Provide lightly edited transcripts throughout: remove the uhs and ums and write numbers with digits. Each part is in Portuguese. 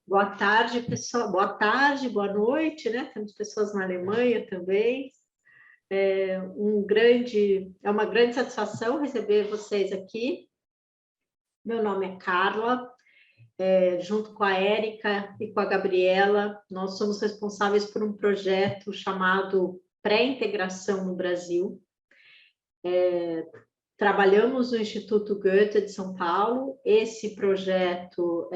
Boa tarde, pessoal. Boa tarde, boa noite, né? Temos pessoas na Alemanha também. É uma grande satisfação receber vocês aqui. Meu nome é Carla, junto com a Érica e com a Gabriela, nós somos responsáveis por um projeto chamado Pré-Integração no Brasil. Trabalhamos no Instituto Goethe de São Paulo. Esse projeto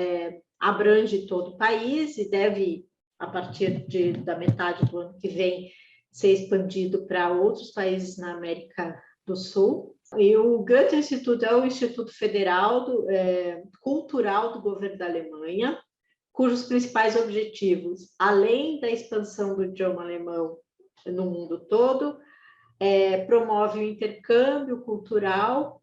abrange todo o país e deve, a partir da metade do ano que vem, ser expandido para outros países na América do Sul. E o Goethe Instituto é o Instituto Federal Cultural do Governo da Alemanha, cujos principais objetivos, além da expansão do idioma alemão no mundo todo, promove o intercâmbio cultural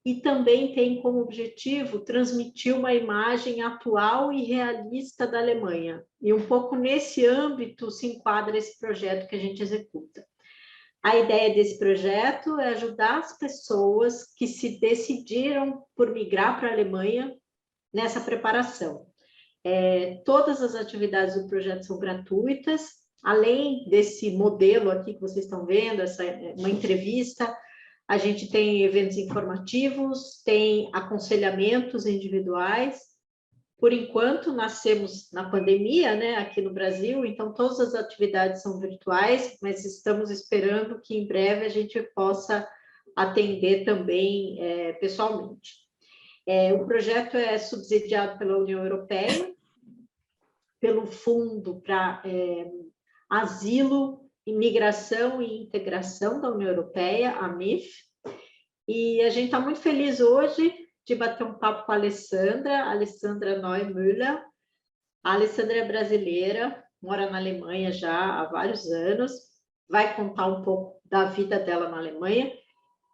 e também tem como objetivo transmitir uma imagem atual e realista da Alemanha. E um pouco nesse âmbito se enquadra esse projeto que a gente executa. A ideia desse projeto é ajudar as pessoas que se decidiram por migrar para a Alemanha nessa preparação. Todas as atividades do projeto são gratuitas, além desse modelo aqui que vocês estão vendo, uma entrevista, a gente tem eventos informativos, tem aconselhamentos individuais. Por enquanto, nascemos na pandemia, né, aqui no Brasil, então todas as atividades são virtuais, mas estamos esperando que em breve a gente possa atender também pessoalmente. O projeto é subsidiado pela União Europeia, pelo Fundo para Asilo, Imigração e Integração da União Europeia, a MIF, e a gente está muito feliz hoje de bater um papo com a Alessandra Neumüller. A Alessandra é brasileira, mora na Alemanha já há vários anos, vai contar um pouco da vida dela na Alemanha.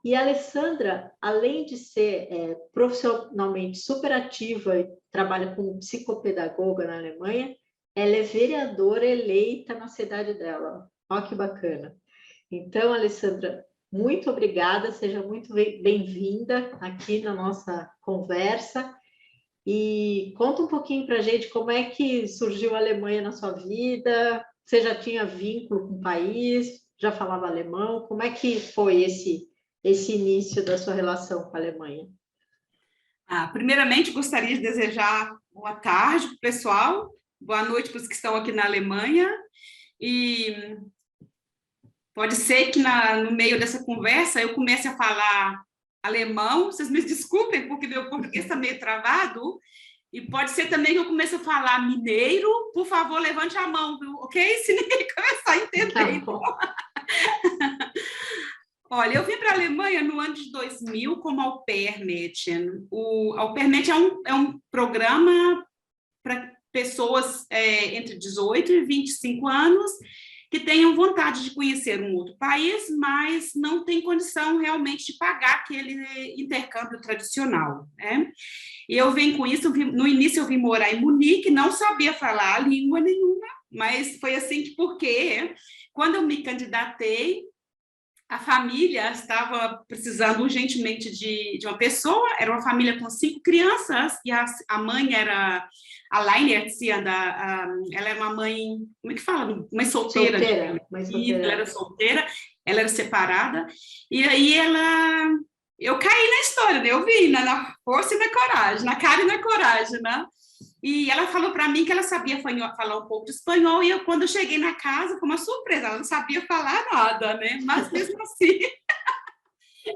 E a Alessandra, além de ser profissionalmente super ativa e trabalha como psicopedagoga na Alemanha, ela é vereadora eleita na cidade dela. Olha que bacana. Então, Alessandra, muito obrigada, seja muito bem-vinda aqui na nossa conversa. E conta um pouquinho para a gente como é que surgiu a Alemanha na sua vida, você já tinha vínculo com o país, já falava alemão, como é que foi esse início da sua relação com a Alemanha? Primeiramente, gostaria de desejar boa tarde para o pessoal, boa noite para os que estão aqui na Alemanha, e pode ser que no meio dessa conversa eu comece a falar alemão, vocês me desculpem, porque meu português está meio travado, e pode ser também que eu comece a falar mineiro, por favor, levante a mão, viu? Ok? Se ninguém começar a entender. Tá então. Olha, eu vim para a Alemanha no ano de 2000 como au pair Mädchen. O au pair Mädchen é um programa para pessoas entre 18 e 25 anos que tenham vontade de conhecer um outro país, mas não tem condição realmente de pagar aquele intercâmbio tradicional, né? E eu venho com isso, no início eu vim morar em Munique, não sabia falar língua nenhuma, mas foi assim que, porque quando eu me candidatei, a família estava precisando urgentemente de uma pessoa, era uma família com 5 crianças, e a mãe era alleinerziehende, ela era uma mãe, como é que fala? Mãe solteira. Ela era solteira, ela era separada, e aí eu caí na história, né? Eu vi na força e na coragem, na cara e na coragem, né? E ela falou para mim que ela sabia falar um pouco de espanhol, e quando eu cheguei na casa, foi uma surpresa, ela não sabia falar nada, né? Mas mesmo assim,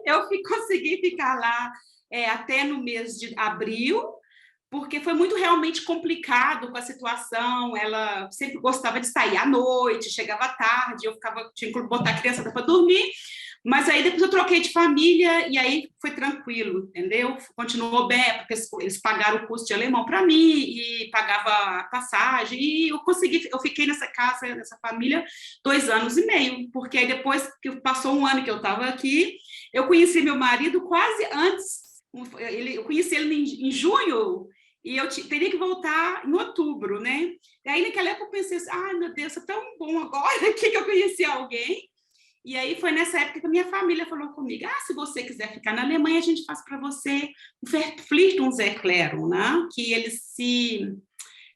eu consegui ficar lá até no mês de abril, porque foi muito realmente complicado com a situação. Ela sempre gostava de sair à noite, chegava tarde, tinha que botar a criança para dormir. Mas aí depois eu troquei de família e aí foi tranquilo, entendeu? Continuou bem, porque eles pagaram o curso de alemão para mim e pagava a passagem, e eu fiquei nessa casa, nessa família, 2 anos e meio, porque aí depois que passou um ano que eu estava aqui, eu conheci meu marido quase antes, eu conheci ele em junho, e eu teria que voltar em outubro, né? E aí naquela época eu pensei assim, ai meu Deus, é tão bom agora que eu conheci alguém. E aí foi nessa época que a minha família falou comigo, se você quiser ficar na Alemanha, a gente faz para você um Verpflichtungserklärung, né? Que eles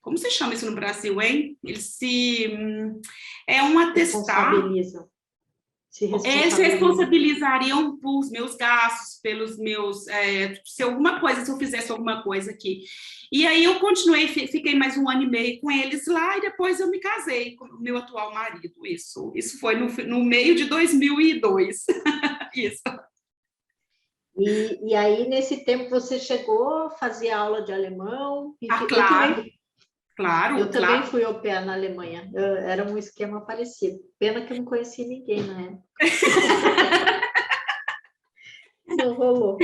como se chama isso no Brasil, hein? Eles é um atestado. Eles se responsabilizariam pelos meus gastos, pelos meus... se eu fizesse alguma coisa aqui. E aí eu continuei, fiquei mais 1 ano e meio com eles lá, e depois eu me casei com o meu atual marido. Isso foi no meio de 2002. Isso. E aí, nesse tempo, você chegou a fazer aula de alemão? Claro. Eu também fui au pair na Alemanha. Era um esquema parecido. Pena que eu não conheci ninguém na época. Não rolou.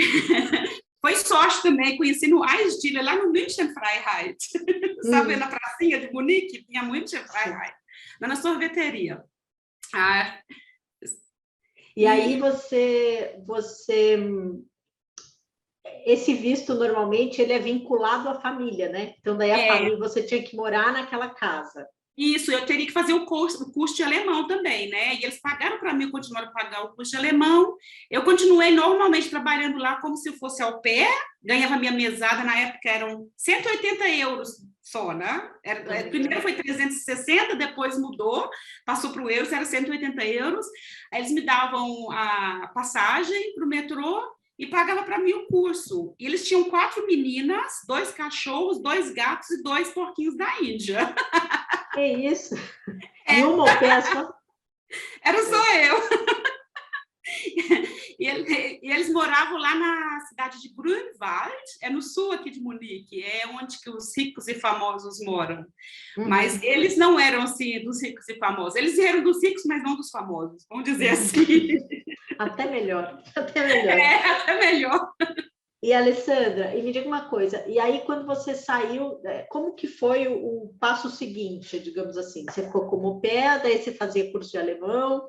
Foi sorte também, conheci no Eisdiele, lá no München Freiheit. Sabe, na pracinha de Munique, tinha München Freiheit, lá na sorveteria. E aí esse visto, normalmente, ele é vinculado à família, né? Então, daí a família, você tinha que morar naquela casa. Isso, eu teria que fazer o curso de alemão também, né? E eles pagaram para mim, continuaram a pagar o curso de alemão. Eu continuei normalmente trabalhando lá como se fosse au pair, ganhava minha mesada, na época eram 180 euros só, né? Primeiro foi 360, depois mudou, passou para o euro, era 180 euros. Aí eles me davam a passagem para o metrô e pagava para mim o curso. E eles tinham 4 meninas, 2 cachorros, 2 gatos e 2 porquinhos da Índia. Que isso? E uma peça? Era só eu. E eles moravam lá na cidade de Grünwald, no sul aqui de Munique, é onde que os ricos e famosos moram. Mas eles não eram, assim, dos ricos e famosos. Eles eram dos ricos, mas não dos famosos, vamos dizer assim. Até melhor. Até melhor. Até melhor. E, Alessandra, me diga uma coisa, e aí quando você saiu, como que foi o passo seguinte, digamos assim? Você ficou como au pair, daí você fazia curso de alemão,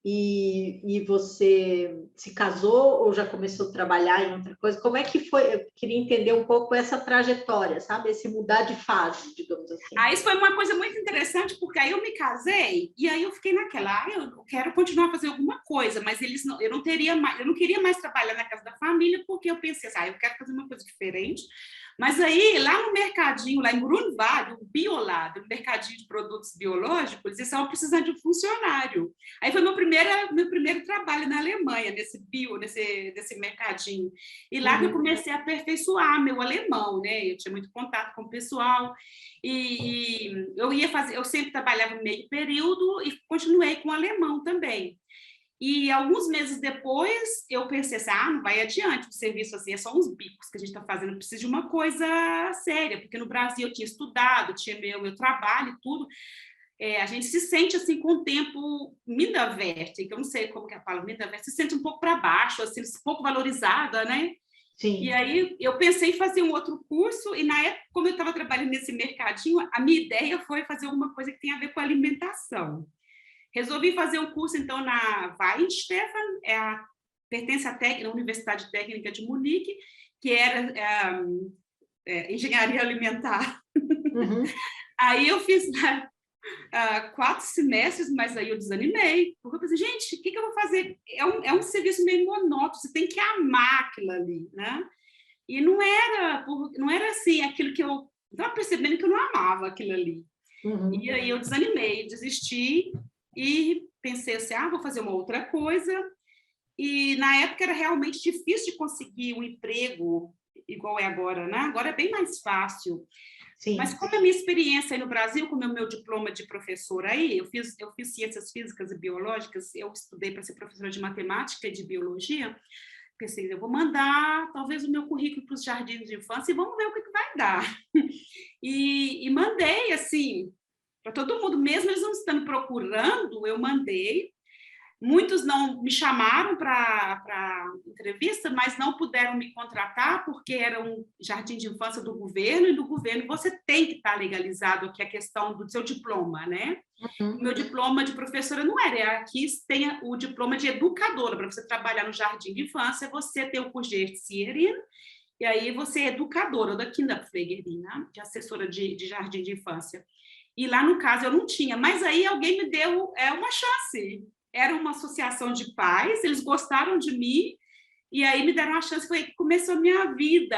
e você se casou ou já começou a trabalhar em outra coisa? Como é que foi? Eu queria entender um pouco essa trajetória, sabe? Esse mudar de fase, digamos assim. Isso foi uma coisa muito interessante, porque aí eu me casei e aí eu fiquei naquela, eu quero continuar a fazer alguma coisa, mas eu não queria mais trabalhar na casa da família, porque eu pensei assim, eu quero fazer uma coisa diferente. Mas aí, lá no mercadinho, lá em Grunwald, o Biolab, o mercadinho de produtos biológicos, eles estavam precisando de um funcionário. Aí foi meu primeiro trabalho na Alemanha, nesse mercadinho. E lá que eu comecei a aperfeiçoar meu alemão, né? Eu tinha muito contato com o pessoal. E eu sempre trabalhava meio período e continuei com o alemão também. E alguns meses depois, eu pensei assim, não vai adiante, o serviço assim é só uns bicos que a gente está fazendo, precisa de uma coisa séria, porque no Brasil eu tinha estudado, tinha meu trabalho e tudo, a gente se sente assim com o tempo minderwertig, que eu não sei como que é a palavra minderwertig, se sente um pouco para baixo, assim, um pouco valorizada, né? Sim. E aí eu pensei em fazer um outro curso, e na época, como eu estava trabalhando nesse mercadinho, a minha ideia foi fazer alguma coisa que tenha a ver com alimentação. Resolvi fazer um curso, então, na Weihenstephan, pertence à Universidade Técnica de Munique, que era engenharia alimentar. Aí eu fiz 4 semestres, mas aí eu desanimei, porque eu pensei, gente, o que eu vou fazer? É um serviço meio monótono, você tem que amar aquilo ali, né? E não era assim, aquilo que eu estava percebendo que eu não amava aquilo ali. E aí eu desanimei, desisti, e pensei assim, vou fazer uma outra coisa. E na época era realmente difícil de conseguir um emprego igual é agora, né? Agora é bem mais fácil. Sim. Mas como a minha experiência aí no Brasil, como é o meu diploma de professora aí, eu fiz ciências físicas e biológicas, eu estudei para ser professora de matemática e de biologia, pensei, eu vou mandar talvez o meu currículo para os jardins de infância e vamos ver o que vai dar. E mandei, assim, para todo mundo, mesmo eles não estando procurando, eu mandei. Muitos não me chamaram para entrevista, mas não puderam me contratar porque era um jardim de infância do governo, e do governo você tem que estar legalizado, que é a questão do seu diploma, né? O meu diploma de professora não era, aqui tem o diploma de educadora, para você trabalhar no jardim de infância, você tem o curso de Erzieherin, e aí você é educadora da Kinderpflegerin, né? De assessora de jardim de infância. E lá, no caso, eu não tinha. Mas aí alguém me deu uma chance. Era uma associação de pais, eles gostaram de mim, e aí me deram uma chance. Foi aí que começou a minha vida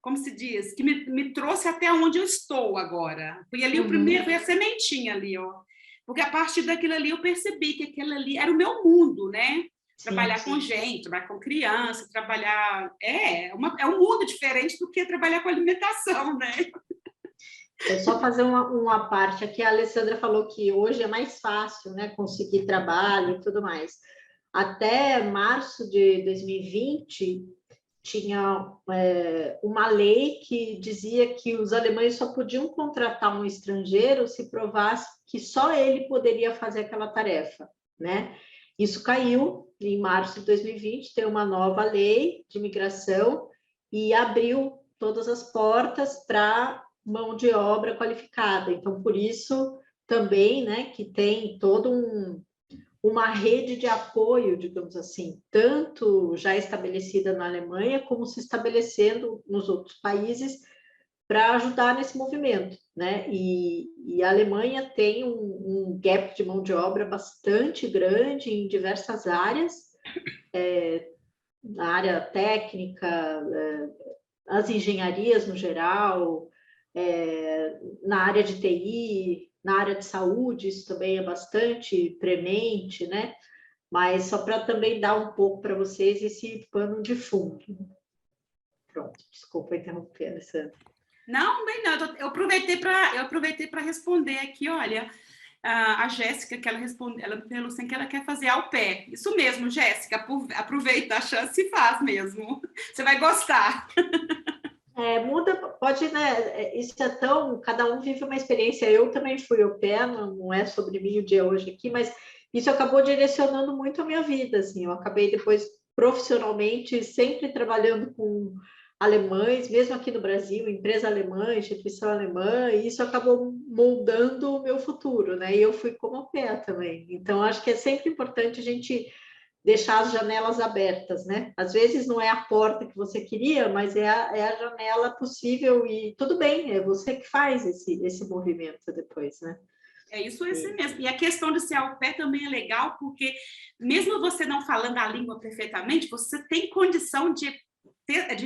como se diz, que me trouxe até onde eu estou agora. Foi ali o primeiro, foi a sementinha ali, ó. Porque a partir daquilo ali eu percebi que aquilo ali era o meu mundo, né? Trabalhar sim. com gente, trabalhar com criança, trabalhar... É um mundo diferente do que trabalhar com alimentação, né? É só fazer uma parte aqui. A Alessandra falou que hoje é mais fácil, né, conseguir trabalho e tudo mais. Até março de 2020, tinha uma lei que dizia que os alemães só podiam contratar um estrangeiro se provasse que só ele poderia fazer aquela tarefa, né? Isso caiu em março de 2020, tem uma nova lei de imigração e abriu todas as portas para mão de obra qualificada. Então, por isso também, né, que tem todo uma rede de apoio, digamos assim, tanto já estabelecida na Alemanha, como se estabelecendo nos outros países para ajudar nesse movimento, né? E a Alemanha tem um gap de mão de obra bastante grande em diversas áreas, na área técnica, as engenharias no geral, na área de TI, na área de saúde, isso também é bastante premente, né? Mas só para também dar um pouco para vocês esse pano de fundo. Pronto, desculpa interromper, Alessandra. Não, bem não. Eu aproveitei para responder aqui, olha, a Jéssica, que ela perguntou assim, que ela quer fazer au pair. Isso mesmo, Jéssica, aproveita a chance e faz mesmo. Você vai gostar. Muda, pode, né? Isso é tão. Cada um vive uma experiência. Eu também fui au pair, não é sobre mim o dia hoje aqui, mas isso acabou direcionando muito a minha vida. Assim, eu acabei depois profissionalmente sempre trabalhando com alemães, mesmo aqui no Brasil, empresa alemã, instituição alemã, e isso acabou moldando o meu futuro, né? E eu fui como au pair também. Então, acho que é sempre importante a gente deixar as janelas abertas, né? Às vezes não é a porta que você queria, mas é a janela possível e tudo bem, é você que faz esse movimento depois, né? É isso assim mesmo. E a questão de ser au pair também é legal, porque mesmo você não falando a língua perfeitamente, você tem condição de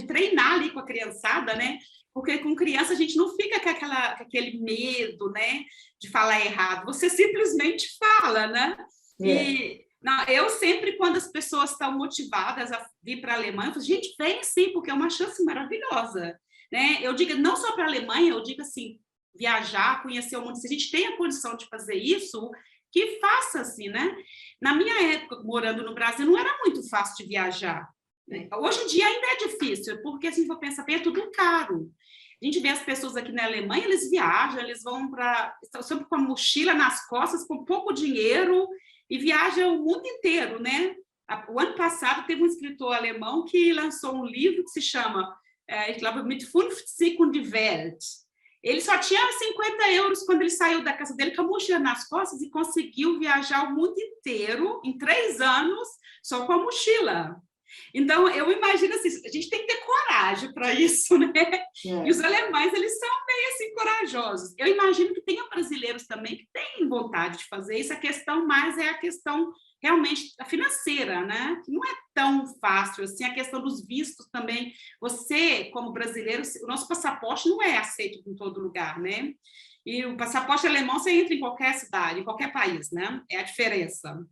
treinar ali com a criançada, né? Porque com criança a gente não fica com aquele medo, né? De falar errado. Você simplesmente fala, né? E não, eu sempre, quando as pessoas estão motivadas a vir para a Alemanha, eu falo, gente, vem sim, porque é uma chance maravilhosa, né? Eu digo, não só para a Alemanha, eu digo assim, viajar, conhecer o mundo. Se a gente tem a condição de fazer isso, que faça assim, né? Na minha época, morando no Brasil, não era muito fácil de viajar, né? Hoje em dia ainda é difícil, porque se a gente for pensar bem, é tudo caro. A gente vê as pessoas aqui na Alemanha, eles viajam, eles vão estão sempre com a mochila nas costas, com pouco dinheiro, e viajam o mundo inteiro, né? O ano passado teve um escritor alemão que lançou um livro que se chama ich glaube, mit 50 Sekunden die Welt. Ele só tinha 50 euros quando ele saiu da casa dele com a mochila nas costas e conseguiu viajar o mundo inteiro em 3 anos só com a mochila. Então, eu imagino assim, a gente tem que ter coragem para isso, né? E os alemães, eles são meio assim corajosos. Eu imagino que tenha brasileiros também que têm vontade de fazer isso. A questão mais é a questão realmente financeira, né? Não é tão fácil assim. A questão dos vistos também. Você, como brasileiro, o nosso passaporte não é aceito em todo lugar, né? E o passaporte alemão, você entra em qualquer cidade, em qualquer país, né? É a diferença.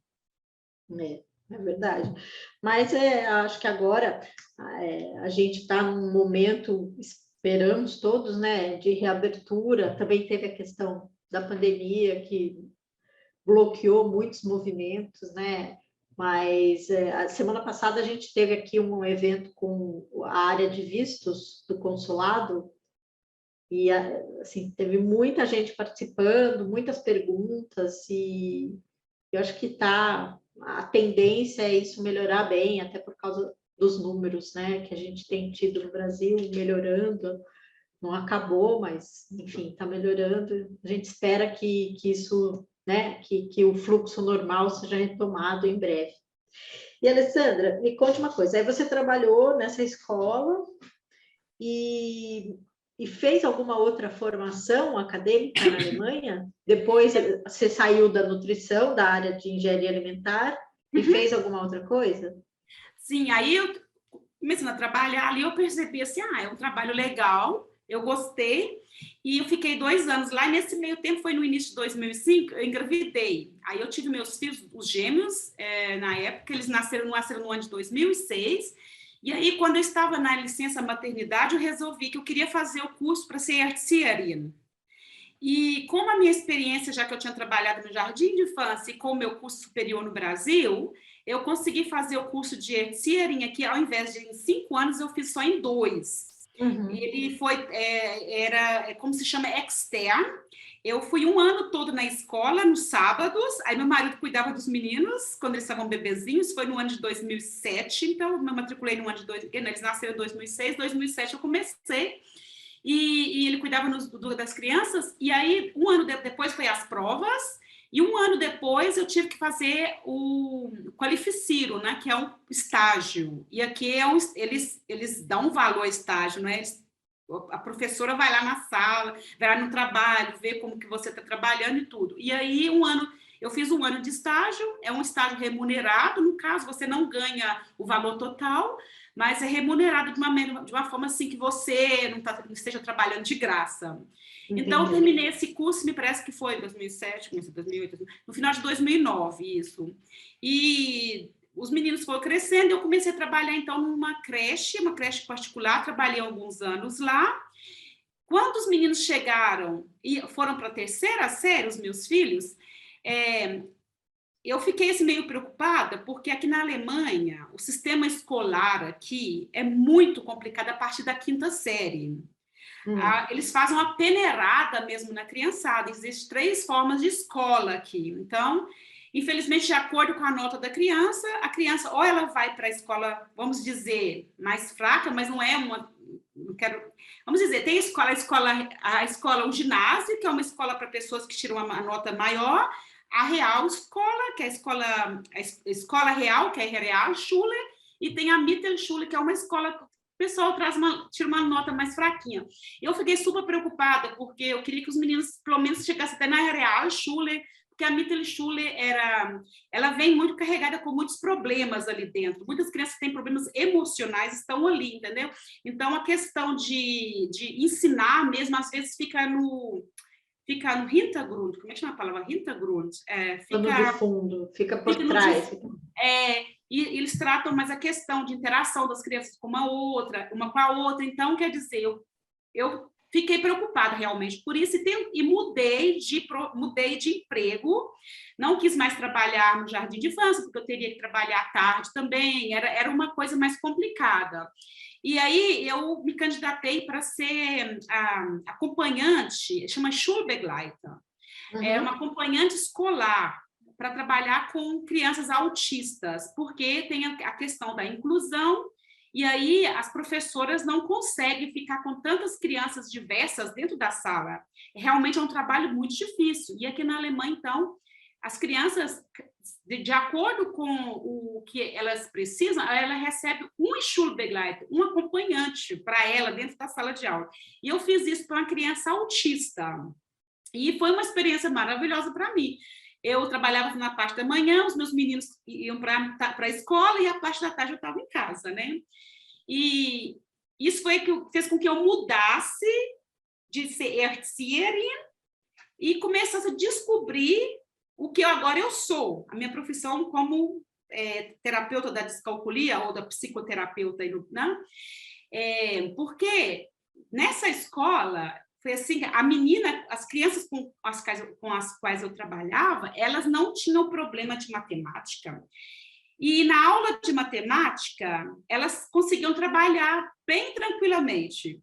É verdade. Mas acho que agora a gente está num momento, esperamos todos, né, de reabertura. Também teve a questão da pandemia que bloqueou muitos movimentos, né? Mas a semana passada a gente teve aqui um evento com a área de vistos do consulado e assim, teve muita gente participando, muitas perguntas e eu acho que a tendência é isso melhorar bem, até por causa dos números, né, que a gente tem tido no Brasil melhorando, não acabou, mas enfim, está melhorando. A gente espera que isso, né, que o fluxo normal seja retomado em breve. E Alessandra, me conte uma coisa, aí você trabalhou nessa escola e fez alguma outra formação acadêmica na Alemanha? Depois você saiu da nutrição, da área de engenharia alimentar, e fez alguma outra coisa? Sim, aí começando a trabalhar ali, eu percebi assim, é um trabalho legal, eu gostei, e eu fiquei 2 anos lá, e nesse meio tempo, foi no início de 2005, eu engravidei. Aí eu tive meus filhos, os gêmeos, na época, eles nasceram no ano de 2006, e aí, quando eu estava na licença maternidade, eu resolvi que eu queria fazer o curso para ser artesanaria. E como a minha experiência, já que eu tinha trabalhado no jardim de infância e com o meu curso superior no Brasil, eu consegui fazer o curso de artesanaria aqui, ao invés de em 5 anos, eu fiz só em 2. Ele foi, como se chama, externo. Eu fui 1 ano todo na escola, nos sábados, aí meu marido cuidava dos meninos, quando eles estavam bebezinhos, foi no ano de 2007, então eu me matriculei no ano de eles nasceram em 2006, 2007 eu comecei, e ele cuidava das crianças, e aí 1 ano depois foi as provas, e 1 ano depois eu tive que fazer o Qualificiro, né, que é um estágio, e aqui eles dão um valor ao estágio, né, a professora vai lá na sala, vai lá no trabalho, vê como que você está trabalhando e tudo. E aí, eu fiz 1 ano de estágio, é um estágio remunerado, no caso, você não ganha o valor total, mas é remunerado de uma forma assim que você não esteja trabalhando de graça. Entendi. Então, eu terminei esse curso, me parece que foi em 2007, 2008, no final de 2009, isso. E os meninos foram crescendo, eu comecei a trabalhar, então, numa creche, uma creche particular, trabalhei alguns anos lá. Quando os meninos chegaram e foram para a 3ª série, os meus filhos, eu fiquei assim, meio preocupada, porque aqui na Alemanha, o sistema escolar aqui é muito complicado a partir da 5ª série. Eles fazem uma peneirada mesmo na criançada. Existem 3 formas de escola aqui. Então, infelizmente, de acordo com a nota da criança, a criança ou ela vai para a escola, vamos dizer, mais fraca, mas não é uma... Vamos dizer, tem a escola, o ginásio, que é uma escola para pessoas que tiram uma nota maior, a real escola, que é a escola real, que é a Realschule, e tem a Mittelschule, que é uma escola que o pessoal tira uma nota mais fraquinha. Eu fiquei super preocupada, porque eu queria que os meninos, pelo menos, chegassem até na Realschule, porque a Mittelschule ela vem muito carregada com muitos problemas ali dentro. Muitas crianças têm problemas emocionais, estão ali, entendeu? Então, a questão de ensinar mesmo, às vezes, fica no Hintergrund. Como é que chama a palavra? Hintergrund. Pano de fundo, fica por trás. E eles tratam mais a questão de interação das crianças com uma com a outra. Então, quer dizer, eu fiquei preocupada realmente por isso e mudei de emprego. Não quis mais trabalhar no jardim de infância, porque eu teria que trabalhar à tarde também, era uma coisa mais complicada. E aí eu me candidatei para ser acompanhante, chama Schulbegleiter, é uma acompanhante escolar para trabalhar com crianças autistas, porque tem a questão da inclusão. E aí as professoras não conseguem ficar com tantas crianças diversas dentro da sala. Realmente é um trabalho muito difícil. E aqui na Alemanha, então, as crianças, de acordo com o que elas precisam, ela recebe um Schulbegleiter, um acompanhante para ela dentro da sala de aula. E eu fiz isso para uma criança autista. E foi uma experiência maravilhosa para mim. Eu trabalhava na parte da manhã, os meus meninos iam para a escola e a parte da tarde eu estava em casa, né? E isso fez com que eu mudasse de ser artesanaria e começasse a descobrir o que agora eu sou, a minha profissão como terapeuta da descalculia ou da psicoterapeuta, né? Porque nessa escola foi assim, as crianças com as quais eu trabalhava, elas não tinham problema de matemática. E na aula de matemática, elas conseguiam trabalhar bem tranquilamente.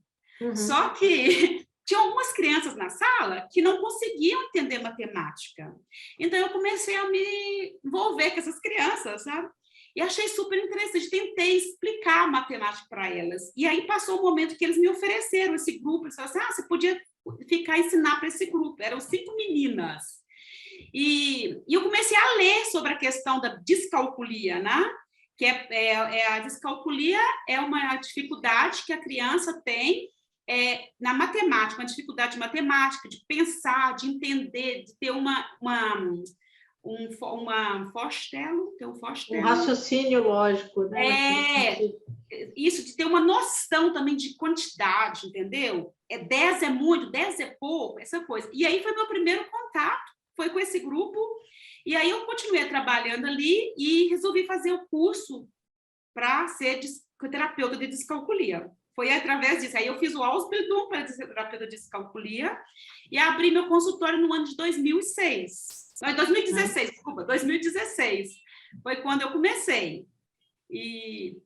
Só que tinha algumas crianças na sala que não conseguiam entender matemática. Então, eu comecei a me envolver com essas crianças, sabe? E achei super interessante, tentei explicar matemática para elas. E aí passou o momento que eles me ofereceram esse grupo, eles falaram assim, você podia ensinar para esse grupo. Eram 5 meninas. E eu comecei a ler sobre a questão da descalculia, né? Que a descalculia é uma dificuldade que a criança tem na matemática, uma dificuldade de matemática, de pensar, de entender, de ter uma Forstellung, tem um Forstellung. Um raciocínio lógico, né? Isso, de ter uma noção também de quantidade, entendeu? 10 é muito, 10 é pouco, essa coisa. E aí foi meu primeiro contato, foi com esse grupo, e aí eu continuei trabalhando ali e resolvi fazer o curso para ser terapeuta de descalculia. Foi através disso. Aí eu fiz o Ausbildung para ser terapeuta de descalculia e abri meu consultório no ano de 2006. Não, 2016, desculpa, 2016. Foi quando eu comecei. E...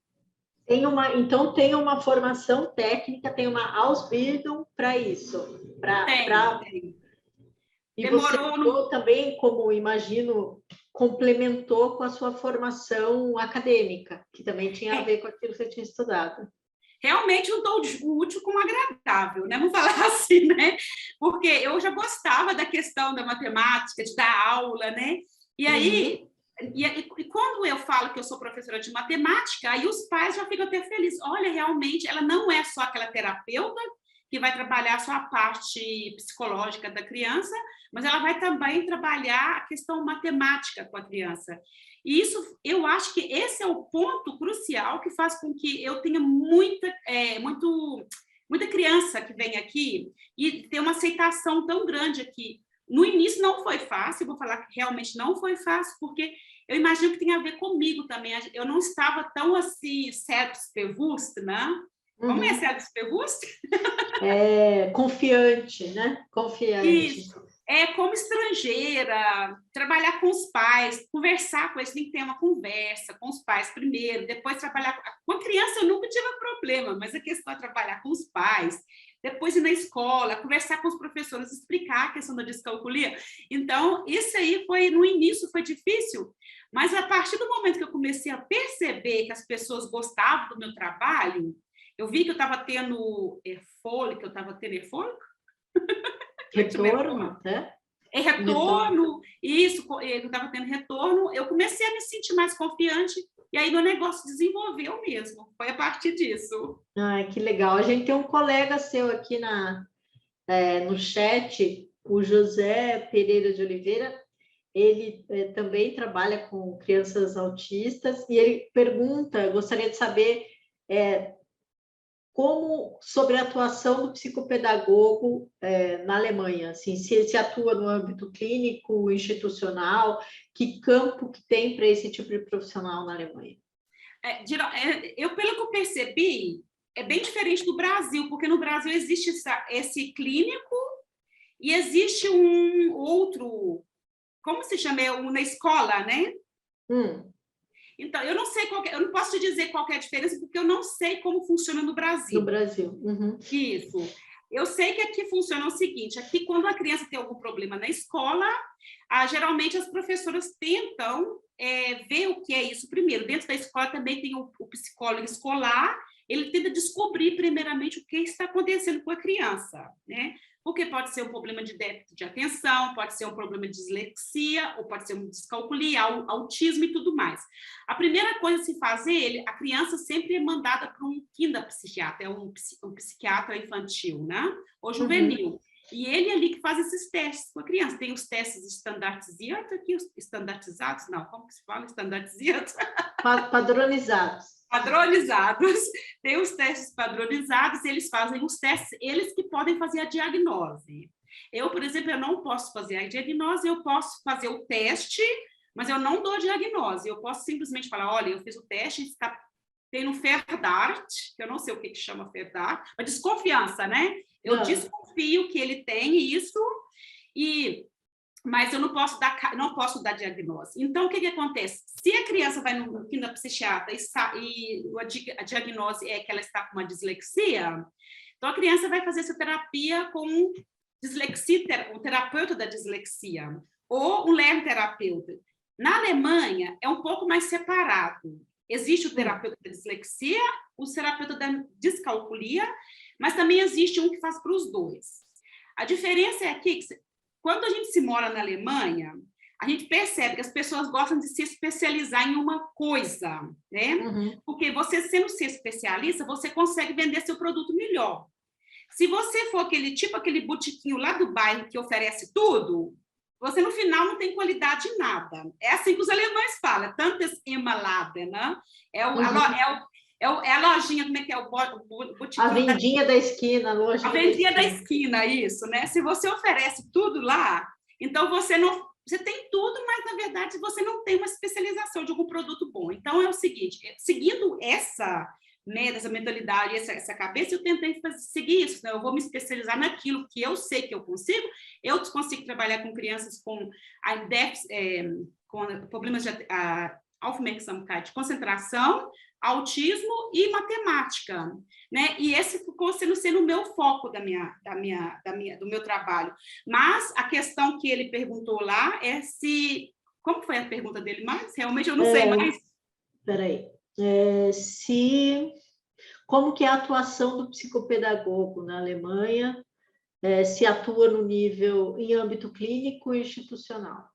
Então, tem uma formação técnica, tem uma Ausbildung para isso. Tem. E demorou você também, como imagino, complementou com a sua formação acadêmica, que também tinha a ver com aquilo que você tinha estudado. Realmente juntou o útil com o agradável, né? Vamos falar assim, né? Porque eu já gostava da questão da matemática, de dar aula, né? E aí, e quando eu falo que eu sou professora de matemática, aí os pais já ficam até felizes. Olha, realmente, ela não é só aquela terapeuta que vai trabalhar só a parte psicológica da criança, mas ela vai também trabalhar a questão matemática com a criança. E isso, eu acho que esse é o ponto crucial que faz com que eu tenha muita criança que vem aqui e tem uma aceitação tão grande aqui. No início não foi fácil, vou falar que realmente não foi fácil, porque eu imagino que tem a ver comigo também. Eu não estava tão assim, selbstbewusst, né? Como é selbstbewusst? Confiante, né? Confiante. Isso. Como estrangeira, trabalhar com os pais, conversar com eles, tem que ter uma conversa com os pais primeiro, depois trabalhar com a criança. Eu nunca tive problema, mas a questão é trabalhar com os pais, depois ir na escola, conversar com os professores, explicar a questão da descalculia. Então, isso aí no início foi difícil, mas a partir do momento que eu comecei a perceber que as pessoas gostavam do meu trabalho, eu vi que eu estava tendo Erfolg, Retorno, né? Retorno, isso, eu estava tendo retorno, eu comecei a me sentir mais confiante, e aí meu negócio desenvolveu mesmo, foi a partir disso. Ai, que legal. A gente tem um colega seu aqui no chat, o José Pereira de Oliveira, ele também trabalha com crianças autistas, e ele pergunta, gostaria de saber sobre a atuação do psicopedagogo na Alemanha, assim, se ele se atua no âmbito clínico, institucional, que campo que tem para esse tipo de profissional naAlemanha? Pelo que eu percebi, é bem diferente do Brasil, porque no Brasil existe esse clínico e existe um outro, como se chama? Na escola, né? Então, eu não sei eu não posso te dizer qual é a diferença, porque eu não sei como funciona no Brasil. No Brasil. Isso. Eu sei que aqui funciona o seguinte, aqui quando a criança tem algum problema na escola, geralmente as professoras tentam ver o que é isso primeiro. Dentro da escola também tem o psicólogo escolar, ele tenta descobrir primeiramente o que está acontecendo com a criança, né? Porque pode ser um problema de déficit de atenção, pode ser um problema de dislexia, ou pode ser uma descalculia, autismo e tudo mais. A primeira coisa a se fazer, a criança sempre é mandada para um kinderpsiquiatra, um psiquiatra infantil, né? Ou juvenil. E ele é ali que faz esses testes com a criança. Tem os testes standardizados aqui, os standardizados, não, como que se fala? Standardizados? Padronizados. Padronizados, tem os testes padronizados, eles fazem os testes, eles que podem fazer a diagnose. Eu, por exemplo, eu não posso fazer a diagnose, eu posso fazer o teste, mas eu não dou a diagnose. Eu posso simplesmente falar, olha, eu fiz o teste, está tendo Verdacht, que eu não sei o que chama Verdacht, mas desconfiança, né? Eu desconfio que ele tem isso, mas eu não posso dar diagnose. Então, o que acontece? Se a criança vai no psiquiatra e a diagnose é que ela está com uma dislexia, então a criança vai fazer essa terapia com um terapeuta da dislexia, ou um lernoterapeuta. Na Alemanha, é um pouco mais separado. Existe o terapeuta da dislexia, o terapeuta da descalculia, mas também existe um que faz para os dois. A diferença é aqui que quando a gente se mora na Alemanha, a gente percebe que as pessoas gostam de se especializar em uma coisa, né? Porque você sendo especialista, você consegue vender seu produto melhor. Se você for aquele botiquinho lá do bairro que oferece tudo, você no final não tem qualidade em nada. É assim que os alemães falam, tantas Emaladen, né? É a lojinha, como é que é? O botiquinho a vendinha da esquina, a lojinha a vendinha da esquina, isso, né? Se você oferece tudo lá, então você não... Você tem tudo, mas, na verdade, você não tem uma especialização de algum produto bom. Então, é o seguinte, seguindo essa, né, essa mentalidade, essa cabeça, eu tentei seguir isso. Né? Eu vou me especializar naquilo que eu sei que eu consigo. Eu consigo trabalhar com crianças com problemas de Aufmerksamkeit, concentração, autismo e matemática, né? E esse ficou sendo o meu foco do meu trabalho. Mas a questão que ele perguntou lá é se... Como foi a pergunta dele mais? Realmente eu não sei mais. Peraí. Como que é a atuação do psicopedagogo na Alemanha, se atua no nível, em âmbito clínico e institucional?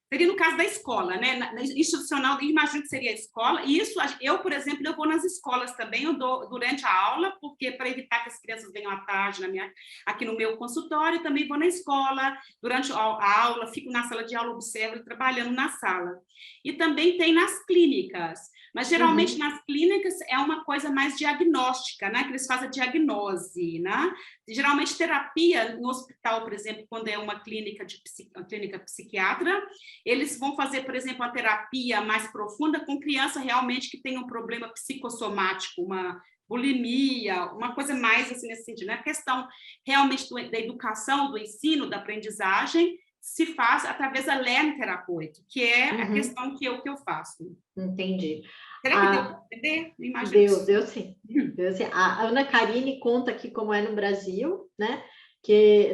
Seria no caso da escola, né? Na institucional, imagino que seria a escola. E isso, eu, por exemplo, eu vou nas escolas também, eu dou durante a aula, porque para evitar que as crianças venham à tarde aqui no meu consultório, também vou na escola, durante a aula, fico na sala de aula, observo trabalhando na sala. E também tem nas clínicas, mas geralmente nas clínicas é uma coisa mais diagnóstica, né? Que eles fazem a diagnose, né? Geralmente terapia no hospital, por exemplo, quando é uma clínica psiquiatra, eles vão fazer, por exemplo, a terapia mais profunda com criança realmente que tem um problema psicossomático, uma bulimia, uma coisa mais assim nesse sentido. A questão realmente da educação, do ensino, da aprendizagem, se faz através da Lerntherapeutik, que é a questão que eu faço. Entendi. Será que deu para entender? Deu sim. Deu sim. A Ana Karine conta aqui como é no Brasil, né? Que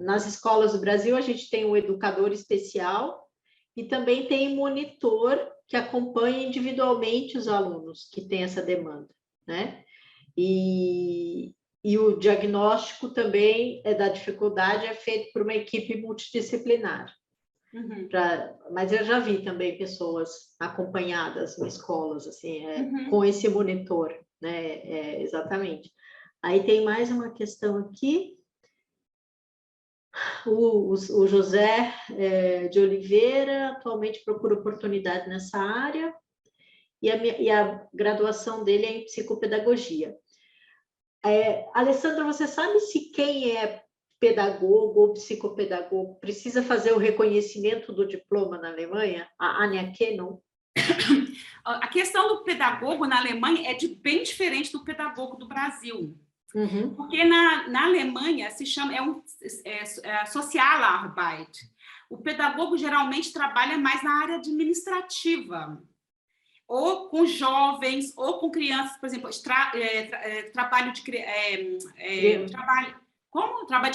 nas escolas do Brasil a gente tem um educador especial e também tem um monitor que acompanha individualmente os alunos que têm essa demanda, né? E o diagnóstico também da dificuldade é feito por uma equipe multidisciplinar. Mas eu já vi também pessoas acompanhadas em escolas, assim, com esse monitor, né? Exatamente. Aí tem mais uma questão aqui. O José de Oliveira atualmente procura oportunidade nessa área e a graduação dele é em psicopedagogia. Alessandra, você sabe se quem é pedagogo ou psicopedagogo precisa fazer o reconhecimento do diploma na Alemanha? A Anerkennung? A questão do pedagogo na Alemanha é bem diferente do pedagogo do Brasil. Porque na Alemanha se chama Sozialarbeit. O pedagogo geralmente trabalha mais na área administrativa, ou com jovens, ou com crianças, por exemplo, trabalho de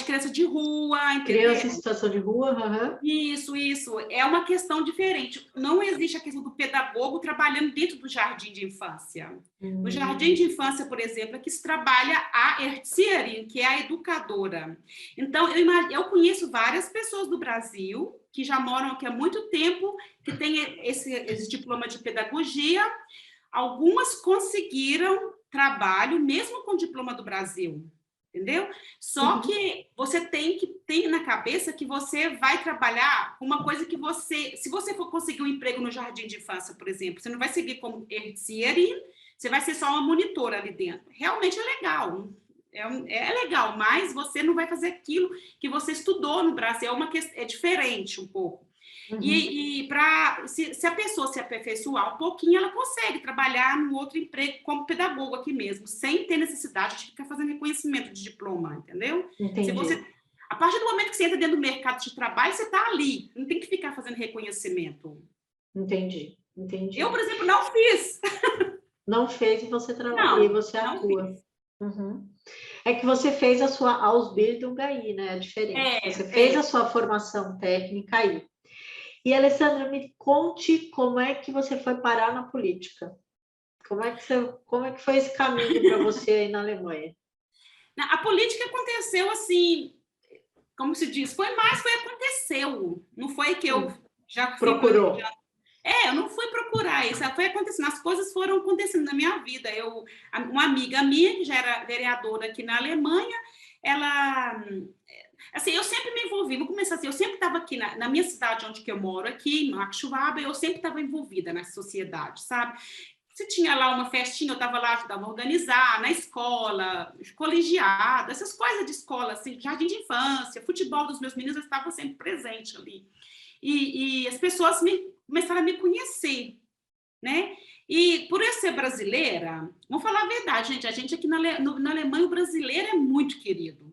criança de rua, entendeu? Criança em situação de rua, Isso. É uma questão diferente. Não existe a questão do pedagogo trabalhando dentro do jardim de infância. No jardim de infância, por exemplo, é que se trabalha a Erzieherin, que é a educadora. Então, eu conheço várias pessoas do Brasil que já moram aqui há muito tempo, que têm esse diploma de pedagogia. Algumas conseguiram trabalho, mesmo com o diploma do Brasil. Entendeu? Só que você tem que ter na cabeça que você vai trabalhar com uma coisa que se você for conseguir um emprego no jardim de infância, por exemplo, você não vai seguir como Erzieherin, você vai ser só uma monitora ali dentro. Realmente é legal, é legal, mas você não vai fazer aquilo que você estudou no Brasil, é diferente um pouco. E se a pessoa se aperfeiçoar um pouquinho, ela consegue trabalhar no outro emprego como pedagogo aqui mesmo, sem ter necessidade de ficar fazendo reconhecimento de diploma, entendeu? Entendi. A partir do momento que você entra dentro do mercado de trabalho, você está ali, não tem que ficar fazendo reconhecimento. Entendi. Eu, por exemplo, não fiz. Não fez e você trabalha, e você atua. É que você fez a sua Ausbildung aí, né? É diferente. Você fez a sua formação técnica aí. E, Alessandra, me conte como é que você foi parar na política. Como é que foi esse caminho para você aí na Alemanha? A política aconteceu assim, como se diz, aconteceu. Não foi que eu já procurou. Eu não fui procurar isso, foi acontecendo, as coisas foram acontecendo na minha vida. Uma amiga minha, que já era vereadora aqui na Alemanha, ela Assim, eu sempre me envolvi, vou começar assim, eu sempre estava aqui na minha cidade, onde que eu moro, aqui em Marco Schwab, eu sempre estava envolvida na sociedade, sabe? Se tinha lá uma festinha, eu estava lá, ajudava a organizar, na escola, colegiada, essas coisas de escola, assim, jardim de infância, futebol dos meus meninos, eu estava sempre presente ali. E as pessoas começaram a me conhecer, né? E por eu ser brasileira, vamos falar a verdade, gente, a gente aqui na Alemanha, o brasileiro é muito querido.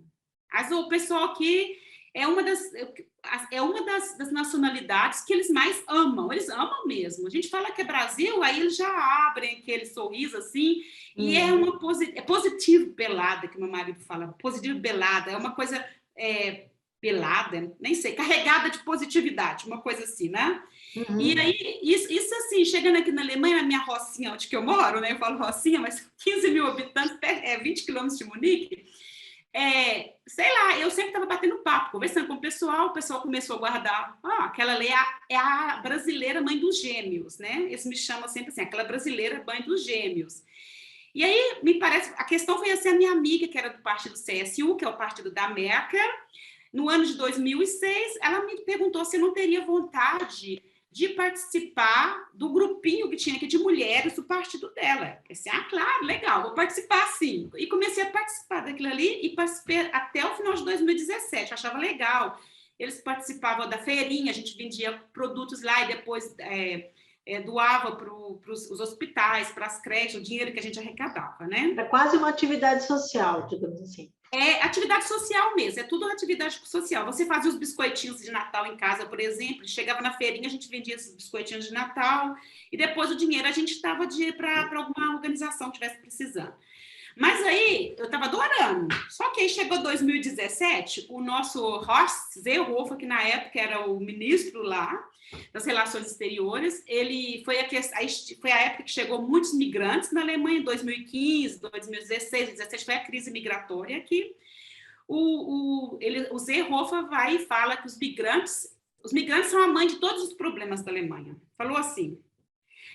Mas o pessoal aqui é uma das nacionalidades que eles mais amam, eles amam mesmo. A gente fala que é Brasil, aí eles já abrem aquele sorriso assim, e é positivo belada, que meu marido fala, positivo belada, é uma coisa belada, nem sei, carregada de positividade, uma coisa assim, né? Uhum. E aí, isso assim, chegando aqui na Alemanha, na minha rocinha, onde que eu moro, né? Eu falo rocinha, mas 15 mil habitantes, 20 quilômetros de Munique, sei lá, eu sempre estava batendo papo, conversando com o pessoal começou a guardar, aquela lei é a brasileira mãe dos gêmeos, né? Eles me chamam sempre assim, aquela brasileira mãe dos gêmeos. E aí, me parece, a questão foi assim, a minha amiga, que era do partido CSU, que é o partido da Merkel, no ano de 2006, ela me perguntou se eu não teria vontade de participar do grupinho que tinha aqui de mulheres do partido dela. Eu disse, claro, legal, vou participar sim. E comecei a participar daquilo ali e participei até o final de 2017, eu achava legal. Eles participavam da feirinha, a gente vendia produtos lá e depois doava para os hospitais, para as creches, o dinheiro que a gente arrecadava, né? É quase uma atividade social, digamos assim. É atividade social mesmo, é tudo atividade social. Você fazia os biscoitinhos de Natal em casa, por exemplo, chegava na feirinha, a gente vendia esses biscoitinhos de Natal, e depois o dinheiro a gente dava para alguma organização que estivesse precisando. Mas aí, eu estava adorando. Só que aí chegou 2017, o nosso Horst Seehofer, que na época era o ministro lá das Relações Exteriores, ele foi a época que chegou muitos migrantes na Alemanha, em 2015, 2016, 2017, foi a crise migratória aqui. O Seehofer vai e fala que os migrantes são a mãe de todos os problemas da Alemanha. Falou assim.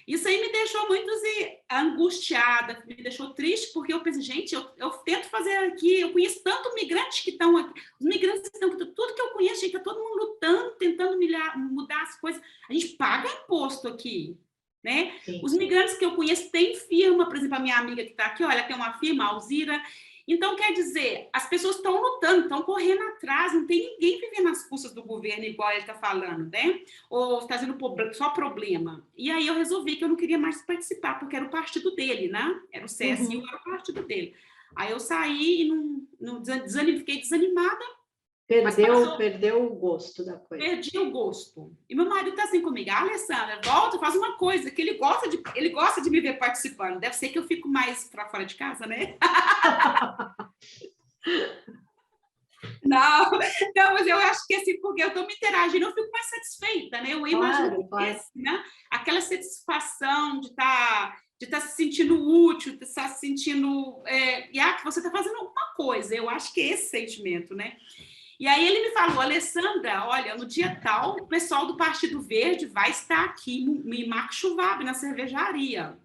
Isso aí me deixou muito assim, angustiada, me deixou triste, porque eu pensei, gente, eu tento fazer aqui, eu conheço tanto migrantes que estão aqui, os migrantes estão aqui, tudo que eu conheço, gente, está todo mundo lutando, tentando mudar as coisas. A gente paga imposto aqui, né? Sim. Os migrantes que eu conheço têm firma, por exemplo, a minha amiga que está aqui, olha, tem uma firma, a Alzira. Então, quer dizer, as pessoas estão lutando, estão correndo atrás, não tem ninguém vivendo nas custas do governo, igual ele está falando, né? Ou está fazendo só problema. E aí eu resolvi que eu não queria mais participar, porque era o partido dele, né? Era o CSU, era o partido dele. Aí eu saí e fiquei desanimada. Perdeu o gosto da coisa. Perdi o gosto. E meu marido está assim comigo, Alessandra, volta, faz uma coisa, que ele gosta de me ver participando. Deve ser que eu fico mais para fora de casa, né? Não, mas eu acho que assim, porque eu estou me interagindo, eu fico mais satisfeita, né? Eu imagino claro. Né? Aquela satisfação de estar se sentindo útil, de estar se sentindo que você está fazendo alguma coisa. Eu acho que é esse sentimento, né? E aí ele me falou, Alessandra, olha, no dia tal, o pessoal do Partido Verde vai estar aqui em Marco Schwab, na cervejaria.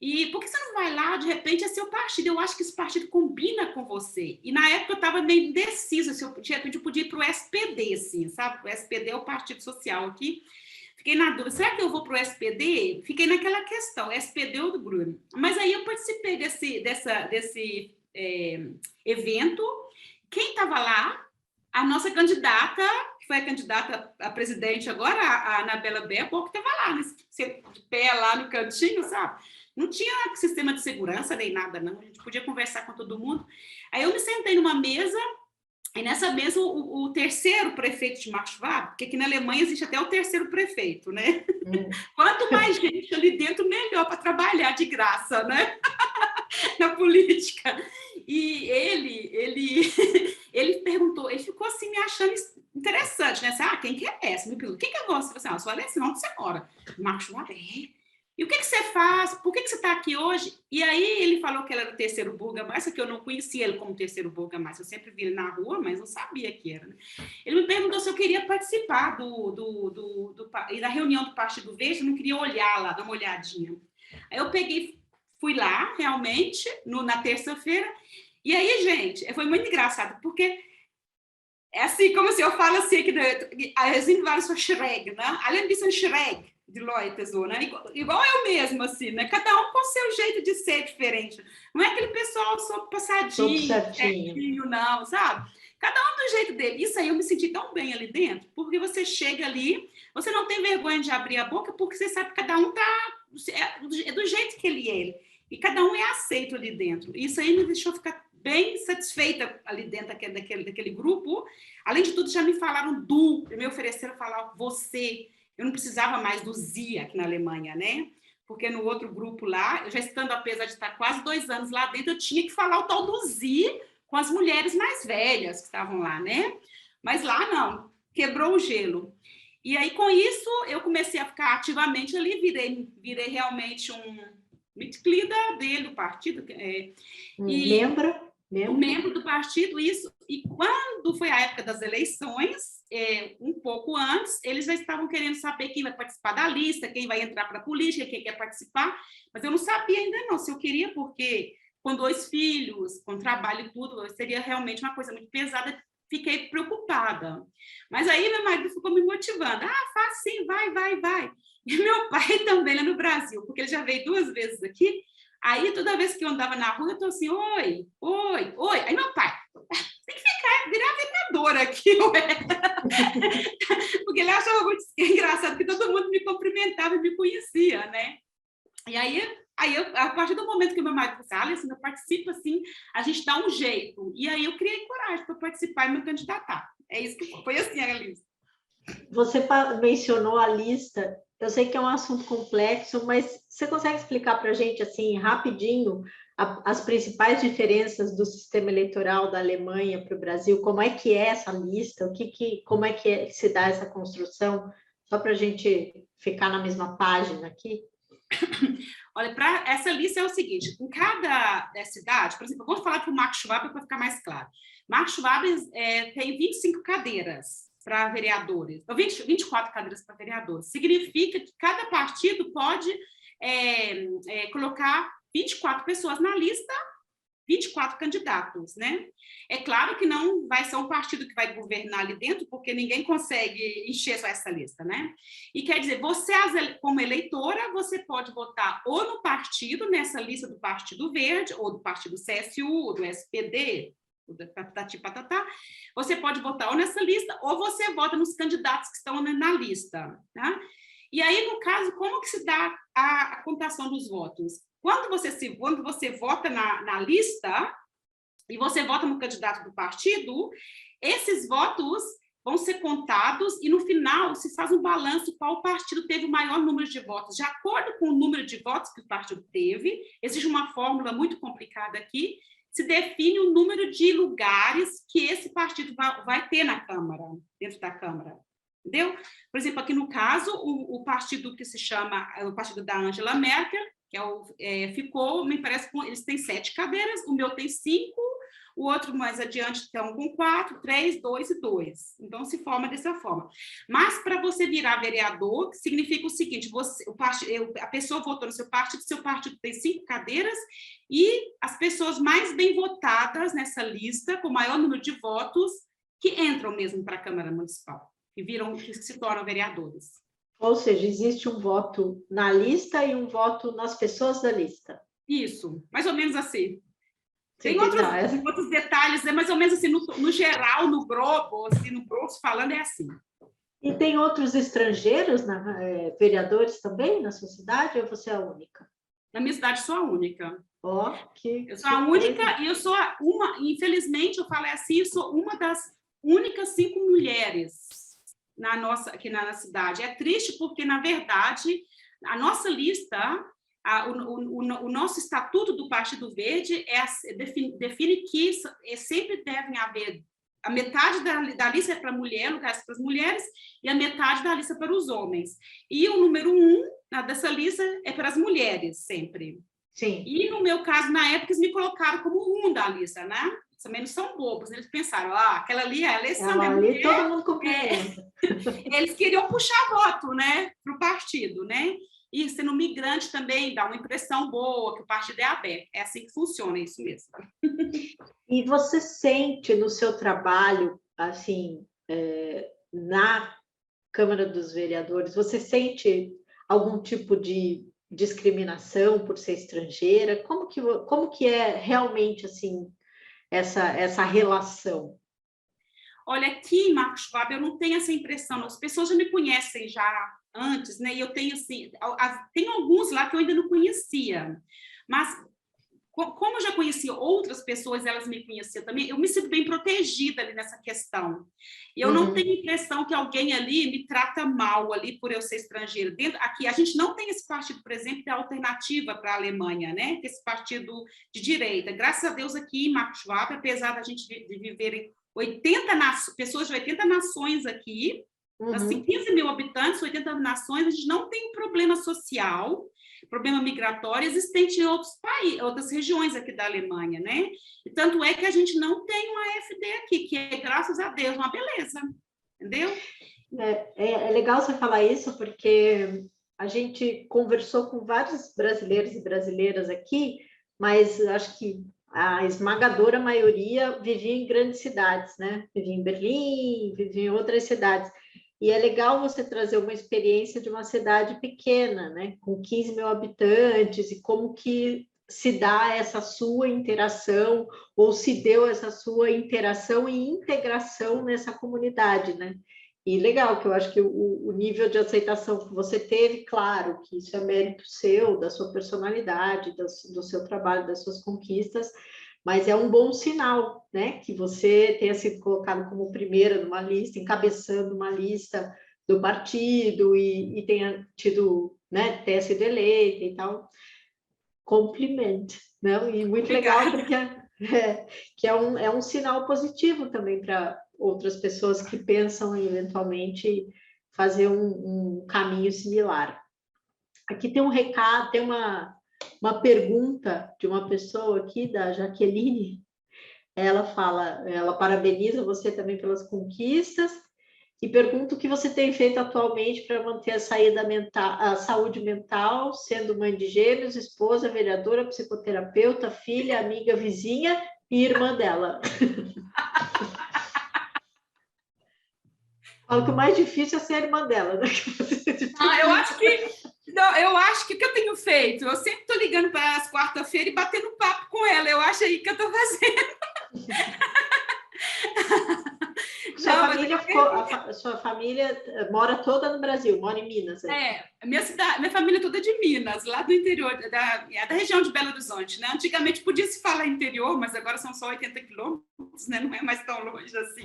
E por que você não vai lá, de repente, é seu partido? Eu acho que esse partido combina com você. E na época eu estava meio indecisa se eu podia ir para o SPD, assim, sabe? O SPD é o Partido Social aqui. Fiquei na dúvida, será que eu vou para o SPD? Fiquei naquela questão, SPD ou do Grüne? Mas aí eu participei desse evento. Quem estava lá? A nossa candidata, que foi a candidata a presidente agora, a Anabela Baerbock, estava lá, de pé lá no cantinho, sabe? Não tinha sistema de segurança nem nada, não. A gente podia conversar com todo mundo. Aí eu me sentei numa mesa, e nessa mesa o terceiro prefeito de Marco Schwab, porque aqui na Alemanha existe até o terceiro prefeito, né? Quanto mais gente ali dentro, melhor para trabalhar de graça, né? Na política. E ele perguntou, ele ficou assim me achando interessante, né? Assim, quem que é essa? Me perguntou, quem que é você? Eu falei assim, eu sou Alessandra, onde você mora? Marco Schwab, E o que você faz? Por que você está aqui hoje? E aí ele falou que ele era o terceiro burgomestre, que eu não conhecia ele como terceiro burgomestre, eu sempre vi ele na rua, mas não sabia que era. Né? Ele me perguntou se eu queria participar da reunião do Partido Verde, eu não queria olhar lá, dar uma olhadinha. Aí eu fui lá, realmente, na terça-feira, e aí, gente, foi muito engraçado, porque É assim, como se eu falo assim, que as vários são Shrek, né? Além disso, é Shrek de Leute, so, né? Igual eu mesmo, assim, né? Cada um com seu jeito de ser diferente. Não é aquele pessoal só passadinho, certinho, não, sabe? Cada um do jeito dele. Isso aí eu me senti tão bem ali dentro, porque você chega ali, você não tem vergonha de abrir a boca, porque você sabe que cada um é do jeito que ele é. E cada um é aceito ali dentro. Isso aí me deixou ficar bem satisfeita ali dentro daquele grupo. Além de tudo, já me falaram me ofereceram falar você. Eu não precisava mais do Sie aqui na Alemanha, né? Porque no outro grupo lá, eu já estando, apesar de estar quase 2 anos lá dentro, eu tinha que falar o tal do Sie com as mulheres mais velhas que estavam lá, né? Mas lá não, quebrou o gelo. E aí, com isso, eu comecei a ficar ativamente ali, virei realmente um Mitglied dele, do partido. Membro do partido, isso. E quando foi a época das eleições, um pouco antes, eles já estavam querendo saber quem vai participar da lista, quem vai entrar para a política, quem quer participar, mas eu não sabia ainda não se eu queria, porque com 2 filhos, com trabalho e tudo, seria realmente uma coisa muito pesada. Fiquei preocupada. Mas aí meu marido ficou me motivando. Faz sim, vai. E meu pai também lá no Brasil, porque ele já veio 2 vezes aqui. Aí, toda vez que eu andava na rua, eu tô assim, oi. Aí meu pai, tem que virar vereadora aqui, ué. Porque ele achava muito engraçado, que todo mundo me cumprimentava e me conhecia, né? E aí a partir do momento que meu marido disse, Alessandra, participa assim, a gente dá um jeito. E aí eu criei coragem para participar e me candidatar. É isso que foi assim, Alice. Você mencionou a lista, eu sei que é um assunto complexo, mas você consegue explicar para a gente, assim, rapidinho, as principais diferenças do sistema eleitoral da Alemanha para o Brasil? Como é que é essa lista? Como é que se dá essa construção? Só para a gente ficar na mesma página aqui. Olha, para essa lista é o seguinte, em cada cidade, por exemplo, vamos falar para o Max Schwab para ficar mais claro. Max Schwab tem 25 cadeiras para vereadores, 24 cadeiras para vereadores. Significa que cada partido pode colocar 24 pessoas na lista, 24 candidatos, né? É claro que não vai ser um partido que vai governar ali dentro, porque ninguém consegue encher só essa lista, né? E quer dizer, você, como eleitora, você pode votar ou no partido, nessa lista do Partido Verde, ou do Partido CSU, ou do SPD, patatá. Você pode votar ou nessa lista, ou você vota nos candidatos que estão na lista, tá? E aí, no caso, como que se dá a contação dos votos? Quando você vota na lista e você vota no candidato do partido, esses votos vão ser contados e, no final, se faz um balanço qual partido teve o maior número de votos. De acordo com o número de votos que o partido teve, existe uma fórmula muito complicada aqui, se define o número de lugares que esse partido vai ter na Câmara, dentro da Câmara. Entendeu? Por exemplo, aqui no caso, o partido que se chama o partido da Angela Merkel, que ficou, me parece, eles têm 7 cadeiras, o meu tem 5, o outro mais adiante estão com 4, 3, 2 e 2. Então, se forma dessa forma. Mas, para você virar vereador, significa o seguinte, a pessoa votou no seu partido tem 5 cadeiras, e as pessoas mais bem votadas nessa lista, com o maior número de votos, que entram mesmo para a Câmara Municipal, que se tornam vereadores. Ou seja, existe um voto na lista e um voto nas pessoas da lista. Isso, mais ou menos assim. Tem outros detalhes, é mais ou menos assim, no geral, no grosso falando, é assim. E tem outros estrangeiros, vereadores também na sua cidade, ou você é a única? Na minha cidade, sou a única. Eu sou a única, e eu sou infelizmente, eu falo assim, eu sou uma das únicas 5 mulheres aqui na cidade. É triste porque, na verdade, a nossa lista, o nosso estatuto do Partido Verde define que sempre devem haver a metade da lista é para lugares para as mulheres, e a metade da lista para os homens. E o número 1 dessa lista é para as mulheres, sempre. Sim. E, no meu caso, na época, eles me colocaram como 1 da lista, né? Também não são bobos, eles pensaram, aquela ali é a Alessandra. Ali todo mundo cumprimenta. Eles queriam puxar voto, né, para o partido, né? E sendo migrante também dá uma impressão boa, que o partido é aberto. É assim que funciona, é isso mesmo. E você sente no seu trabalho assim, na Câmara dos Vereadores, você sente algum tipo de discriminação por ser estrangeira? Como que é realmente, assim, essa relação? Olha, aqui em Marcos Schwab eu não tenho essa impressão, as pessoas já me conhecem já antes, né? E eu tenho, assim, tem alguns lá que eu ainda não conhecia, mas como eu já conhecia outras pessoas, elas me conheciam também, eu me sinto bem protegida ali nessa questão. E eu não tenho impressão que alguém ali me trata mal ali por eu ser estrangeira. Aqui a gente não tem esse partido, por exemplo, que é a alternativa para a Alemanha, né? Que é esse partido de direita. Graças a Deus aqui em Marcos Schwab, apesar da gente de viverem pessoas de 80 nações aqui, assim, 15 mil habitantes, 80 nações, a gente não tem um problema social, problema migratório existente em outros países, outras regiões aqui da Alemanha, né? E tanto é que a gente não tem uma AfD aqui, que é, graças a Deus, uma beleza, entendeu? É legal você falar isso, porque a gente conversou com vários brasileiros e brasileiras aqui, mas acho que a esmagadora maioria vivia em grandes cidades, né? Vivia em Berlim, vivia em outras cidades. E é legal você trazer uma experiência de uma cidade pequena, né? Com 15 mil habitantes, e como que se dá essa sua interação, ou se deu essa sua interação e integração nessa comunidade, né? E legal, que eu acho que o nível de aceitação que você teve, claro, que isso é mérito seu, da sua personalidade, do seu trabalho, das suas conquistas, mas é um bom sinal, né? Que você tenha sido colocado como primeira numa lista, encabeçando uma lista do partido e tenha tido, né? Tenha sido eleita e tal. Cumprimento, não? E muito Obrigada. legal, porque que é um sinal positivo também para outras pessoas que pensam em eventualmente fazer um caminho similar. Aqui tem um recado, tem uma pergunta de uma pessoa aqui, da Jaqueline. Ela fala, ela parabeniza você também pelas conquistas e pergunta o que você tem feito atualmente para manter a saúde mental, sendo mãe de gêmeos, esposa, vereadora, psicoterapeuta, filha, amiga, vizinha e irmã dela. Falo que o mais difícil é ser a irmã dela, né? Eu acho que o que eu tenho feito? Eu sempre estou ligando para as quarta-feiras e batendo papo com ela. Eu acho aí que eu estou fazendo. Sua família mora toda no Brasil, mora em Minas. Minha família toda é de Minas, lá do interior, da região de Belo Horizonte, né? Antigamente podia se falar interior, mas agora são só 80 quilômetros, né? Não é mais tão longe assim.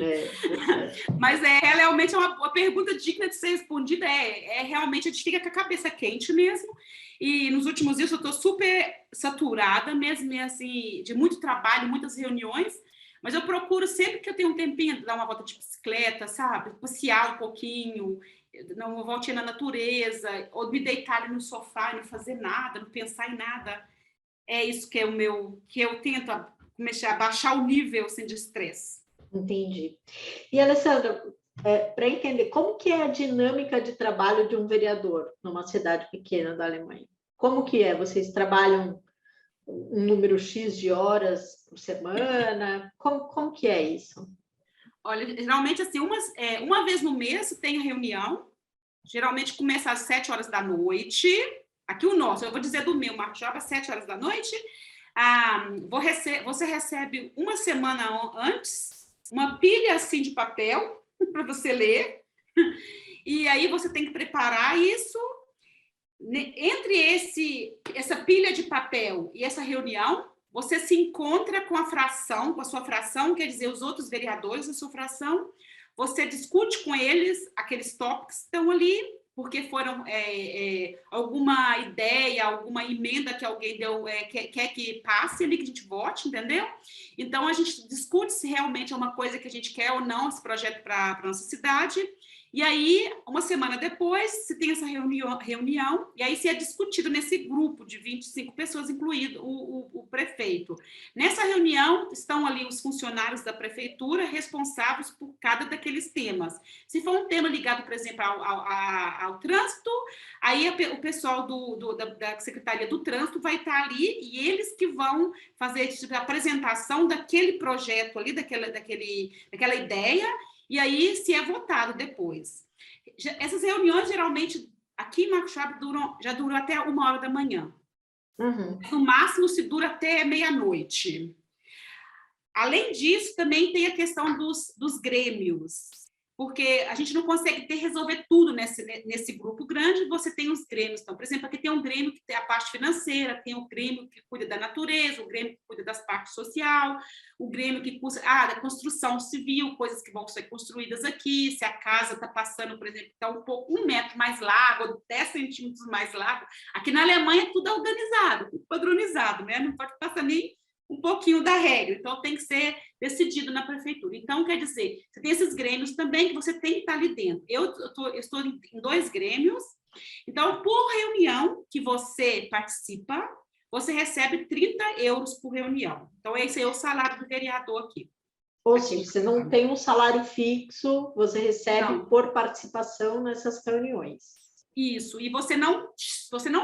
Mas realmente é uma pergunta digna de ser respondida. Realmente a gente fica com a cabeça quente mesmo. E nos últimos dias eu estou super saturada mesmo, assim, de muito trabalho, muitas reuniões. Mas eu procuro, sempre que eu tenho um tempinho, dar uma volta de bicicleta, sabe? Passear um pouquinho, dar uma voltinha na natureza, ou me deitar ali no sofá e não fazer nada, não pensar em nada. É isso que é que eu tento começar a baixar o nível assim, de estresse. Entendi. E, Alessandra, para entender, como que é a dinâmica de trabalho de um vereador numa cidade pequena da Alemanha? Como que é? Vocês trabalham um número X de horas por semana? Como que é isso? Olha, geralmente, assim, uma vez no mês tem a reunião, geralmente começa às 7 horas da noite, aqui o nosso, eu vou dizer do meu, Marcos Schwab, às 7 horas da noite, você recebe uma semana antes, uma pilha assim de papel para você ler, e aí você tem que preparar isso. Entre essa pilha de papel e essa reunião, você se encontra com a sua fração, quer dizer, os outros vereadores da sua fração, você discute com eles aqueles tópicos que estão ali, porque foram alguma ideia, alguma emenda que alguém deu, quer que passe ali, que a gente vote, entendeu? Então, a gente discute se realmente é uma coisa que a gente quer ou não, esse projeto para a nossa cidade. E aí, uma semana depois, se tem essa reunião, e aí se é discutido nesse grupo de 25 pessoas, incluído o prefeito. Nessa reunião, estão ali os funcionários da prefeitura responsáveis por cada daqueles temas. Se for um tema ligado, por exemplo, ao trânsito, aí o pessoal da Secretaria do Trânsito vai estar ali e eles que vão fazer a apresentação daquele projeto ali, daquela ideia, e aí se é votado depois. Essas reuniões, geralmente, aqui em Marco Schwab, já duram até 1h da manhã. Uhum. No máximo, se dura até meia-noite. Além disso, também tem a questão dos grêmios, porque a gente não consegue resolver tudo nesse grupo grande, você tem os grêmios. Então, por exemplo, aqui tem um grêmio que tem a parte financeira, tem o grêmio que cuida da natureza, o grêmio que cuida das partes social, o grêmio que cuida da construção civil, coisas que vão ser construídas aqui, se a casa está passando, por exemplo, está um metro mais largo, ou 10 centímetros mais largo. Aqui na Alemanha é tudo organizado, tudo padronizado, né? Não pode passar nem um pouquinho da regra, então tem que ser decidido na prefeitura. Então, quer dizer, você tem esses grêmios também que você tem que estar ali dentro. Eu estou em 2 grêmios, então, por reunião que você participa, você recebe 30 euros por reunião. Então, esse é o salário do vereador aqui. Ou seja, você não tem um salário fixo, você recebe por participação nessas reuniões. Isso, e você não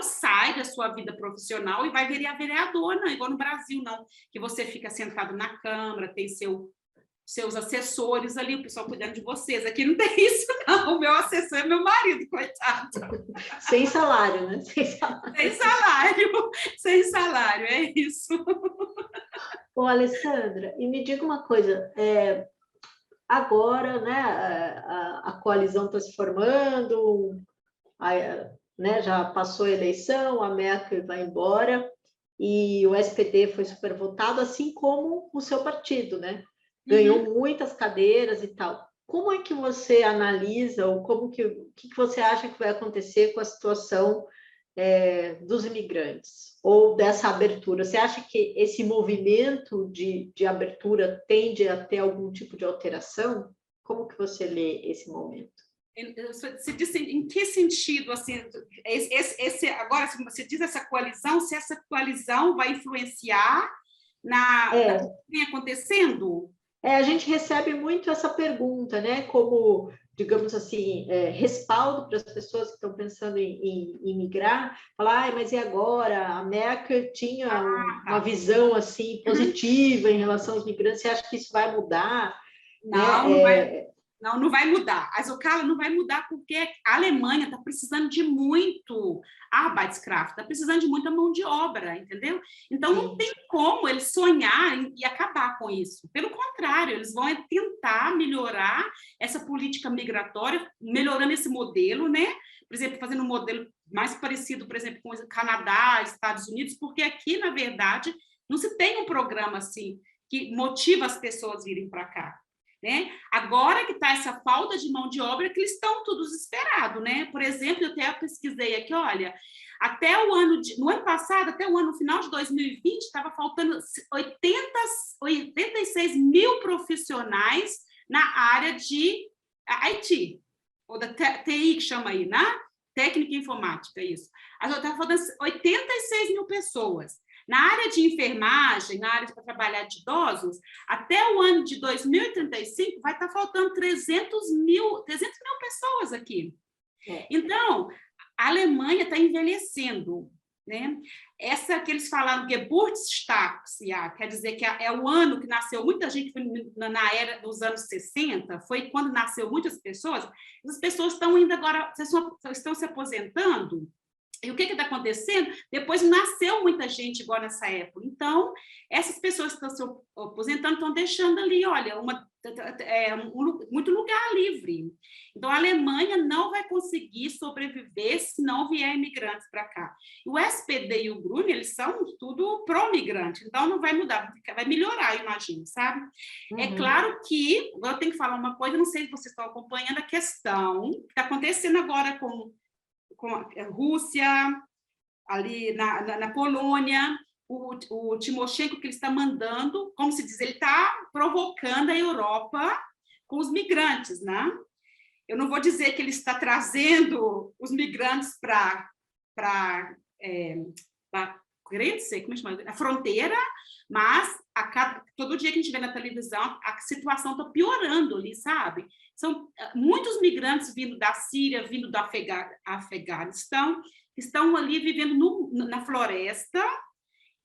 sai da sua vida profissional e vai virar vereador, não, igual no Brasil, não, que você fica sentado na Câmara, tem seus assessores ali, o pessoal cuidando de vocês. Aqui não tem isso, não, o meu assessor é meu marido, coitado. Sem salário, né? Sem salário, é isso. Ô, Alessandra, e me diga uma coisa, agora, né, a coalizão está se formando, né, já passou a eleição, a Merkel vai embora, e o SPD foi super votado, assim como o seu partido, né? Ganhou muitas cadeiras e tal. Como é que você analisa, ou o que você acha que vai acontecer com a situação dos imigrantes, ou dessa abertura? Você acha que esse movimento de abertura tende a ter algum tipo de alteração? Como que você lê esse momento? Você disse em que sentido, assim, agora você diz essa coalizão, se essa coalizão vai influenciar na que vem acontecendo? A gente recebe muito essa pergunta, né? Como, digamos assim, respaldo para as pessoas que estão pensando em migrar, falar, mas e agora? A Merkel tinha uma visão assim positiva em relação aos migrantes, você acha que isso vai mudar? Não, não vai. Não vai mudar. A Zocala não vai mudar porque a Alemanha está precisando de muito Arbeitskraft, está precisando de muita mão de obra, entendeu? Então, não tem como eles sonharem e acabar com isso. Pelo contrário, eles vão tentar melhorar essa política migratória, melhorando esse modelo, né? Por exemplo, fazendo um modelo mais parecido, por exemplo, com o Canadá, Estados Unidos, porque aqui, na verdade, não se tem um programa assim que motiva as pessoas a virem para cá. Né? Agora que está essa falta de mão de obra, que eles estão todos desesperados, né? Por exemplo, eu até pesquisei aqui, olha, no ano passado, até o ano final de 2020, estava faltando 86 mil profissionais na área de IT, ou da TI, que chama aí, né? Técnica informática, isso. Estava faltando 86 mil pessoas. Na área de enfermagem, na área para trabalhar de idosos, até o ano de 2035 vai estar faltando 300 mil pessoas aqui. Então, a Alemanha está envelhecendo, né? Essa que eles falaram, Geburtstagsjahr, quer dizer que é o ano que nasceu muita gente, na era dos anos 60, foi quando nasceu muitas pessoas. As pessoas estão indo agora, estão se aposentando. E o que está acontecendo? Depois nasceu muita gente igual nessa época. Então, essas pessoas que estão se aposentando estão deixando ali, olha, muito lugar livre. Então, a Alemanha não vai conseguir sobreviver se não vier imigrantes para cá. O SPD e o Grüne, eles são tudo pró-migrante, então não vai mudar, vai melhorar, eu imagino, sabe? É claro que, agora eu tenho que falar uma coisa, não sei se vocês estão acompanhando a questão que está acontecendo agora com a Rússia, ali na Polônia, o Timoshenko, que ele está mandando, como se diz, ele está provocando a Europa com os migrantes, né? eu não vou dizer que ele está trazendo os migrantes para a fronteira, mas todo dia que a gente vê na televisão, a situação está piorando ali, sabe? São muitos migrantes vindo da Síria, vindo do Afeganistão, que estão ali vivendo na floresta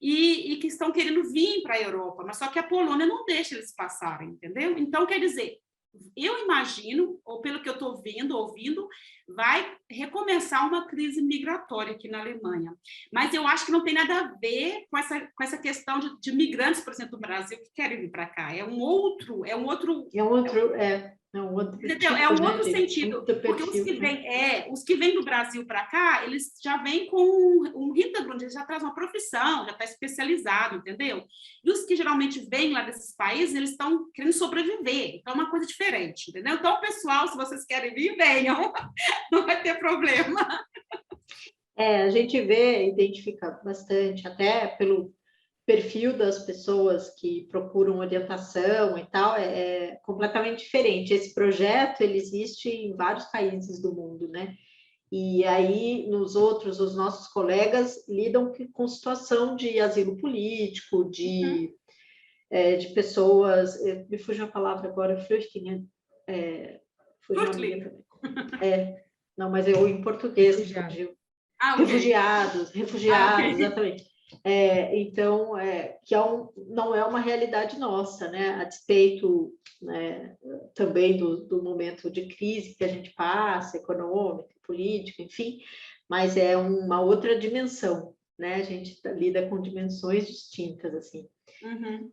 e que estão querendo vir para a Europa, mas só que a Polônia não deixa eles passarem, entendeu? Então, quer dizer, eu imagino, ou pelo que eu estou ouvindo, vai recomeçar uma crise migratória aqui na Alemanha. Mas eu acho que não tem nada a ver com essa questão de migrantes, por exemplo, do Brasil, que querem vir para cá. É um outro entendeu? É um outro sentido, porque os que vêm do Brasil para cá, eles já vêm com um Hintergrund, eles já trazem uma profissão, já está especializado, entendeu? E os que geralmente vêm lá desses países, eles estão querendo sobreviver, então é uma coisa diferente, entendeu? Então, pessoal, se vocês querem vir, venham, não vai ter problema. A gente identifica bastante, até pelo perfil das pessoas que procuram orientação e tal, é completamente diferente. Esse projeto, ele existe em vários países do mundo, né? E aí, os nossos colegas lidam com situação de asilo político, de pessoas... Me fugiu a palavra agora, Flüchtlinge. Não, mas em português fugiu. Refugiados, okay. Exatamente. Então, que não é uma realidade nossa, né? A despeito, né, também do momento de crise que a gente passa, econômica, política, enfim, mas é uma outra dimensão, né? A gente lida com dimensões distintas, assim. Uhum.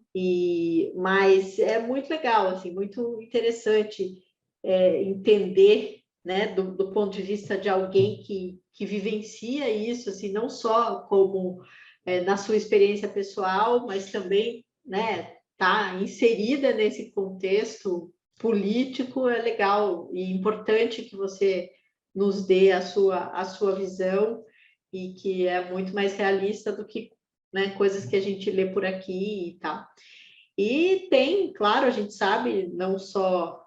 Mas é muito legal, assim, muito interessante entender, né, do ponto de vista de alguém que vivencia isso, assim, não só como na sua experiência pessoal, mas também, né, tá inserida nesse contexto político. É legal e importante que você nos dê a sua visão, e que é muito mais realista do que, né, coisas que a gente lê por aqui e tal. E tem, claro, a gente sabe, não só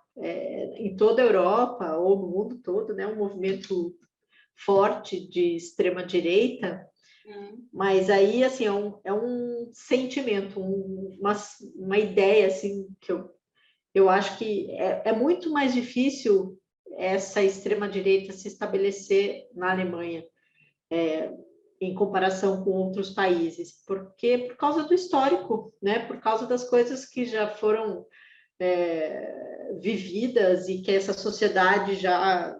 em toda a Europa ou no mundo todo, né, um movimento forte de extrema-direita, mas aí, assim, é um sentimento, uma ideia, assim, que eu acho que é muito mais difícil essa extrema-direita se estabelecer na Alemanha, em comparação com outros países, porque por causa do histórico, né? Por causa das coisas que já foram vividas e que essa sociedade já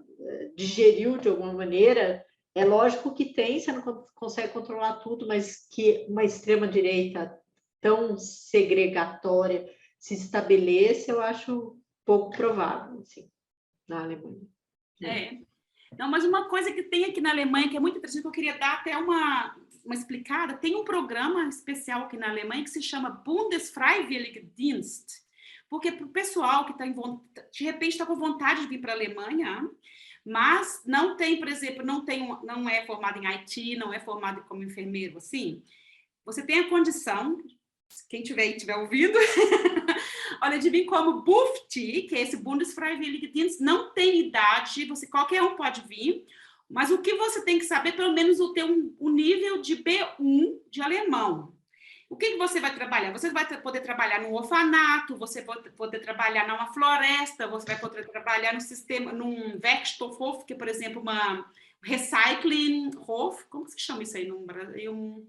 digeriu de alguma maneira. É lógico que você não consegue controlar tudo, mas que uma extrema-direita tão segregatória se estabeleça, eu acho pouco provável, assim, na Alemanha. Não, mas uma coisa que tem aqui na Alemanha, que é muito interessante, que eu queria dar até uma explicada, tem um programa especial aqui na Alemanha que se chama Bundesfreiwilligendienst, porque para o pessoal que de repente está com vontade de vir para a Alemanha, mas não tem, por exemplo, não é formado em IT, não é formado como enfermeiro, assim, você tem a condição, quem estiver ouvindo, olha, de vir como BUFT, que é esse Bundesfreiwilligendienst, não tem idade, qualquer um pode vir, mas o que você tem que saber, pelo menos, ter um nível de B1 de alemão. O que você vai trabalhar? Você vai poder trabalhar num orfanato, você vai poder trabalhar numa floresta, você vai poder trabalhar num Werkstoffhof, que é, por exemplo, uma Recyclinghof, como se chama isso aí no Brasil?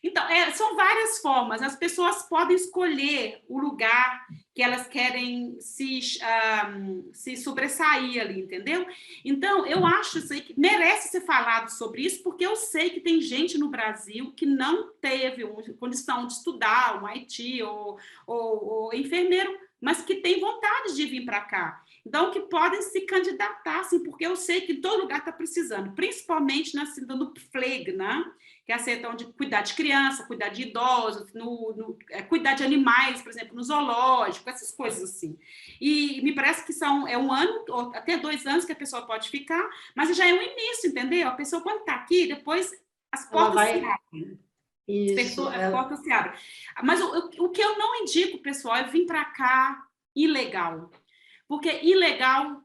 Então, são várias formas. As pessoas podem escolher o lugar que elas querem se sobressair ali, entendeu? Então, eu acho isso aí que merece ser falado sobre isso, porque eu sei que tem gente no Brasil que não teve condição de estudar um IT ou enfermeiro, mas que tem vontade de vir para cá. Então, que podem se candidatar, assim, porque eu sei que todo lugar está precisando, principalmente no Pflege, né? Que é a seção de cuidar de criança, cuidar de idosos, cuidar de animais, por exemplo, no zoológico, essas coisas assim. E me parece que é 1 ano, ou até 2 anos que a pessoa pode ficar, mas já é um início, entendeu? A pessoa, quando está aqui, depois as portas se abrem. As portas se abrem. Mas o que eu não indico, pessoal, é vir para cá ilegal. Porque ilegal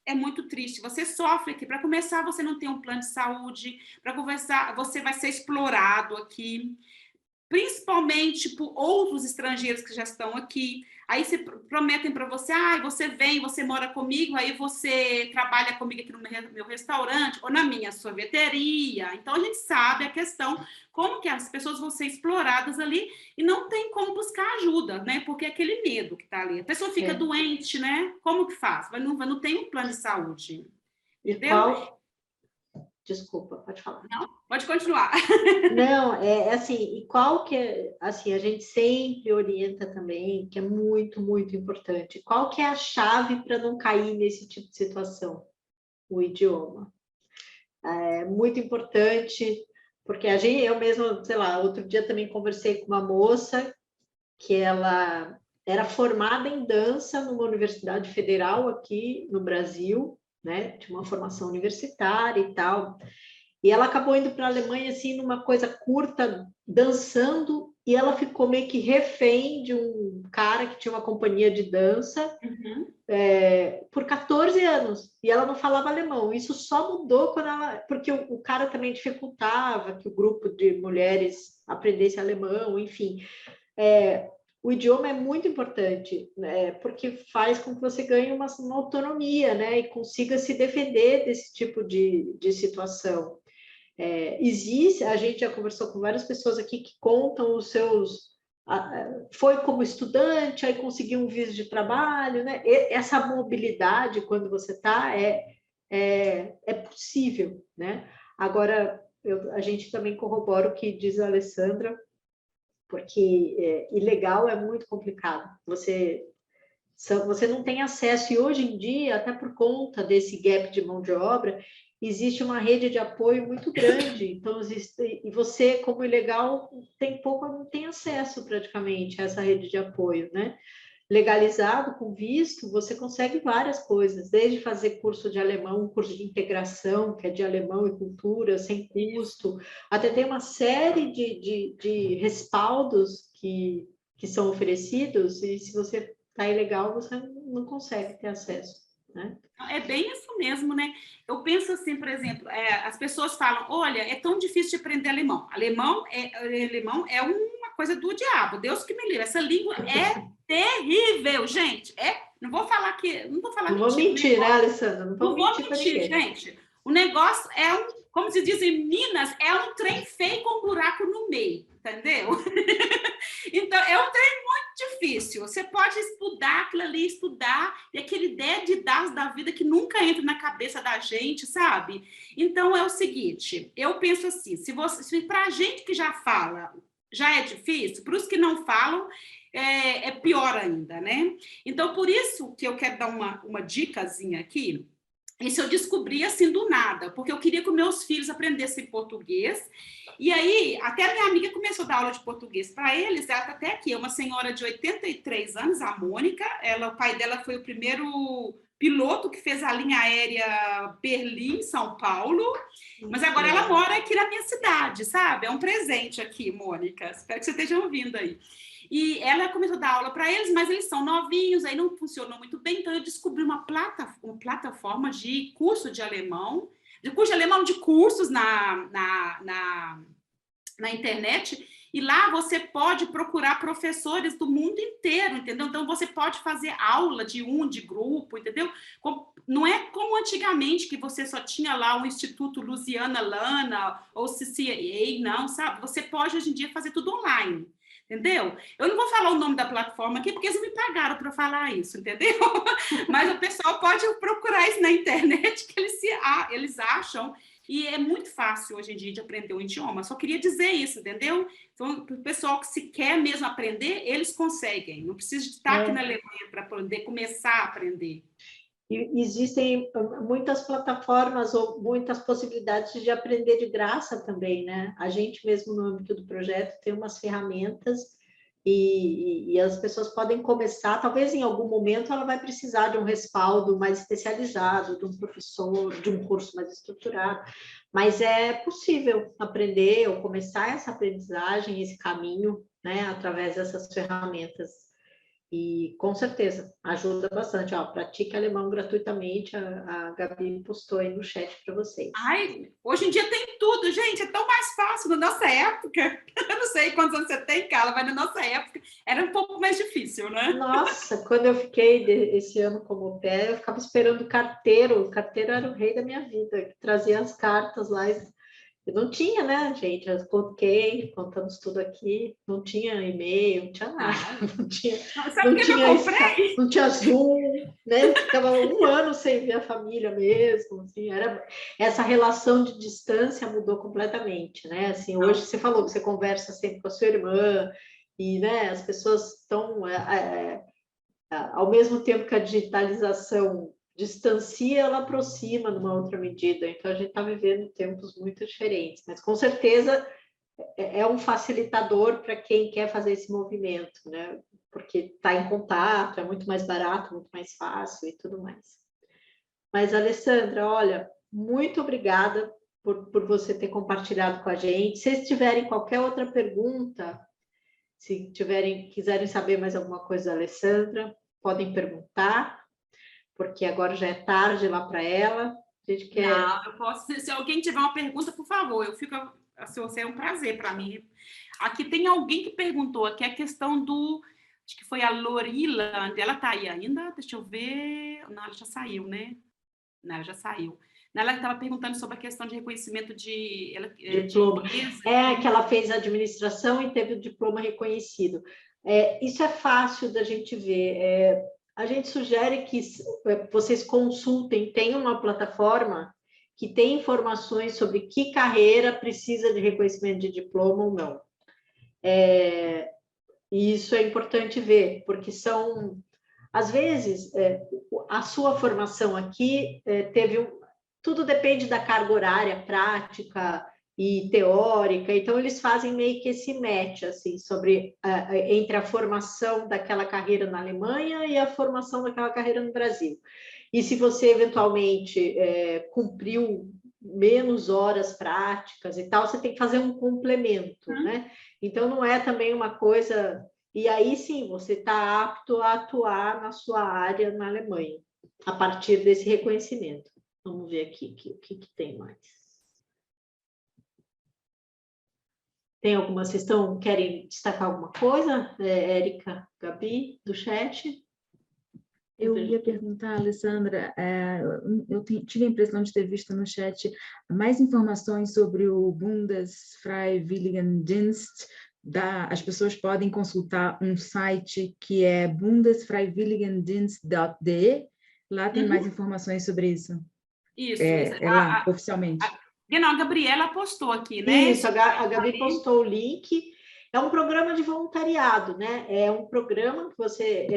é muito triste. Você sofre aqui. Para começar, você não tem um plano de saúde. Para conversar, você vai ser explorado aqui, principalmente por outros estrangeiros que já estão aqui. Aí prometem para você, você vem, você mora comigo, aí você trabalha comigo aqui no meu restaurante ou na minha sorveteria. Então, a gente sabe a questão, como que as pessoas vão ser exploradas ali e não tem como buscar ajuda, né? Porque é aquele medo que está ali. A pessoa fica doente, né? Como que faz? Não tem um plano de saúde. Entendeu? Desculpa, pode falar. Não, pode continuar. Não, é assim, e qual que é, assim, a gente sempre orienta também, que é muito, muito importante, qual que é a chave para não cair nesse tipo de situação? O idioma. É muito importante, porque eu mesma, sei lá, outro dia também conversei com uma moça que ela era formada em dança numa universidade federal aqui no Brasil, né? Tinha uma formação universitária e tal. E ela acabou indo para a Alemanha, assim, numa coisa curta, dançando, e ela ficou meio que refém de um cara que tinha uma companhia de dança por 14 anos. E ela não falava alemão. Isso só mudou porque o cara também dificultava que o grupo de mulheres aprendesse alemão, enfim. O idioma é muito importante, né, porque faz com que você ganhe uma autonomia, né, e consiga se defender desse tipo de situação. A gente já conversou com várias pessoas aqui que contam os seus... Foi como estudante, aí conseguiu um visto de trabalho, né? Essa mobilidade, quando você está, é possível, né? Agora, a gente também corrobora o que diz a Alessandra, porque ilegal é muito complicado. Você não tem acesso, e hoje em dia, até por conta desse gap de mão de obra, existe uma rede de apoio muito grande. Então, e você, como ilegal, não tem acesso praticamente a essa rede de apoio, né? Legalizado, com visto, você consegue várias coisas, desde fazer curso de alemão, curso de integração, que é de alemão e cultura, sem custo, até tem uma série de respaldos que são oferecidos, e se você está ilegal, você não consegue ter acesso, né? É bem isso mesmo, né? Eu penso assim, por exemplo, as pessoas falam, olha, é tão difícil de aprender alemão. Alemão é uma coisa do diabo, Deus que me livre. Essa língua é terrível, gente. Não vou falar Não vou mentir, né, Alessandra? Não vou mentir, gente. O negócio como se diz em Minas, é um trem feio com um buraco no meio, entendeu? Então, é um trem muito difícil. Você pode estudar aquilo ali, e aquela ideia de dados da vida que nunca entra na cabeça da gente, sabe? Então, é o seguinte, eu penso assim, se para a gente que já fala, já é difícil, para os que não falam, é pior ainda, né? Então, por isso que eu quero dar uma dicasinha aqui. Isso eu descobri assim do nada, porque eu queria que meus filhos aprendessem português. E aí, até a minha amiga começou a dar aula de português para eles. Ela está até aqui, é uma senhora de 83 anos, a Mônica. O pai dela foi o primeiro piloto que fez a linha aérea Berlim-São Paulo. Mas agora ela mora aqui na minha cidade, sabe? É um presente aqui, Mônica. Espero que você esteja ouvindo aí. E ela começou a dar aula para eles, mas eles são novinhos, aí não funcionou muito bem, então eu descobri uma plataforma de curso de alemão, de cursos na internet, e lá você pode procurar professores do mundo inteiro, entendeu? Então você pode fazer aula de grupo, entendeu? Não é como antigamente, que você só tinha lá o Instituto Luciana Lana ou CCAA, não, sabe? Você pode hoje em dia fazer tudo online. Entendeu? Eu não vou falar o nome da plataforma aqui, porque eles me pagaram para falar isso, entendeu? Mas o pessoal pode procurar isso na internet, que eles acham, e é muito fácil hoje em dia de aprender um idioma. Só queria dizer isso, entendeu? Então, o pessoal que se quer mesmo aprender, eles conseguem. Não precisa de estar aqui na Alemanha para poder começar a aprender. E existem muitas plataformas ou muitas possibilidades de aprender de graça também, né? A gente mesmo, no âmbito do projeto, tem umas ferramentas e as pessoas podem começar, talvez em algum momento ela vai precisar de um respaldo mais especializado, de um professor, de um curso mais estruturado, mas é possível aprender ou começar essa aprendizagem, esse caminho, né, através dessas ferramentas. E com certeza ajuda bastante. Ó, pratique alemão gratuitamente. A Gabi postou aí no chat para vocês. Ai, hoje em dia tem tudo, gente, é tão mais fácil. Na nossa época, eu não sei quantos anos você tem, Carla, mas na nossa época era um pouco mais difícil, né? Nossa, quando eu fiquei esse ano como au pair, eu ficava esperando o carteiro. O carteiro era o rei da minha vida, que trazia as cartas lá. Eu não tinha, né, gente? Eu coloquei, contamos tudo aqui. Não tinha e-mail, não tinha nada. Não tinha, sabe por que eu comprei? não tinha Zoom, né? Ficava um ano sem ver a família mesmo. Assim, era, essa relação de distância mudou completamente, né? Assim, hoje você falou que você conversa sempre com a sua irmã, e, né, as pessoas estão... ao mesmo tempo que a digitalização distancia, ela aproxima numa outra medida. Então, a gente está vivendo tempos muito diferentes, mas com certeza é um facilitador para quem quer fazer esse movimento, né? Porque está em contato, é muito mais barato, muito mais fácil e tudo mais. Mas, Alessandra, olha, muito obrigada por você ter compartilhado com a gente. Se vocês tiverem qualquer outra pergunta, se quiserem saber mais alguma coisa da Alessandra, podem perguntar, porque agora já é tarde lá para ela. A gente quer... Não, eu posso. Se alguém tiver uma pergunta, por favor, eu fico. Assim, é um prazer para mim. Aqui tem alguém que perguntou aqui a questão do. Acho que foi a Lorila. Ela está aí ainda? Deixa eu ver. Não, ela já saiu, né? Não, ela já saiu. Ela estava perguntando sobre a questão de reconhecimento de diploma. empresa. Que ela fez administração e teve o diploma reconhecido. Isso é fácil da gente ver. A gente sugere que vocês consultem, tem uma plataforma que tem informações sobre que carreira precisa de reconhecimento de diploma ou não. E isso é importante ver, porque às vezes, a sua formação aqui tudo depende da carga horária, prática e teórica, então eles fazem meio que esse match, assim, entre a formação daquela carreira na Alemanha e a formação daquela carreira no Brasil. E se você, eventualmente, cumpriu menos horas práticas e tal, você tem que fazer um complemento, né? Então, não é também uma coisa... E aí, sim, você está apto a atuar na sua área na Alemanha, a partir desse reconhecimento. Vamos ver aqui o que tem mais. Tem alguma questão? Querem destacar alguma coisa? Érica, Gabi, do chat? Eu ia perguntar, Alessandra, eu tive a impressão de ter visto no chat mais informações sobre o Bundesfreiwilligendienst. As pessoas podem consultar um site que é bundesfreiwilligendienst.de. Lá tem mais informações sobre isso. Isso. Lá, oficialmente. A Gabriela postou aqui, né? Isso, a Gabi postou o link. É um programa de voluntariado, né? É um programa que você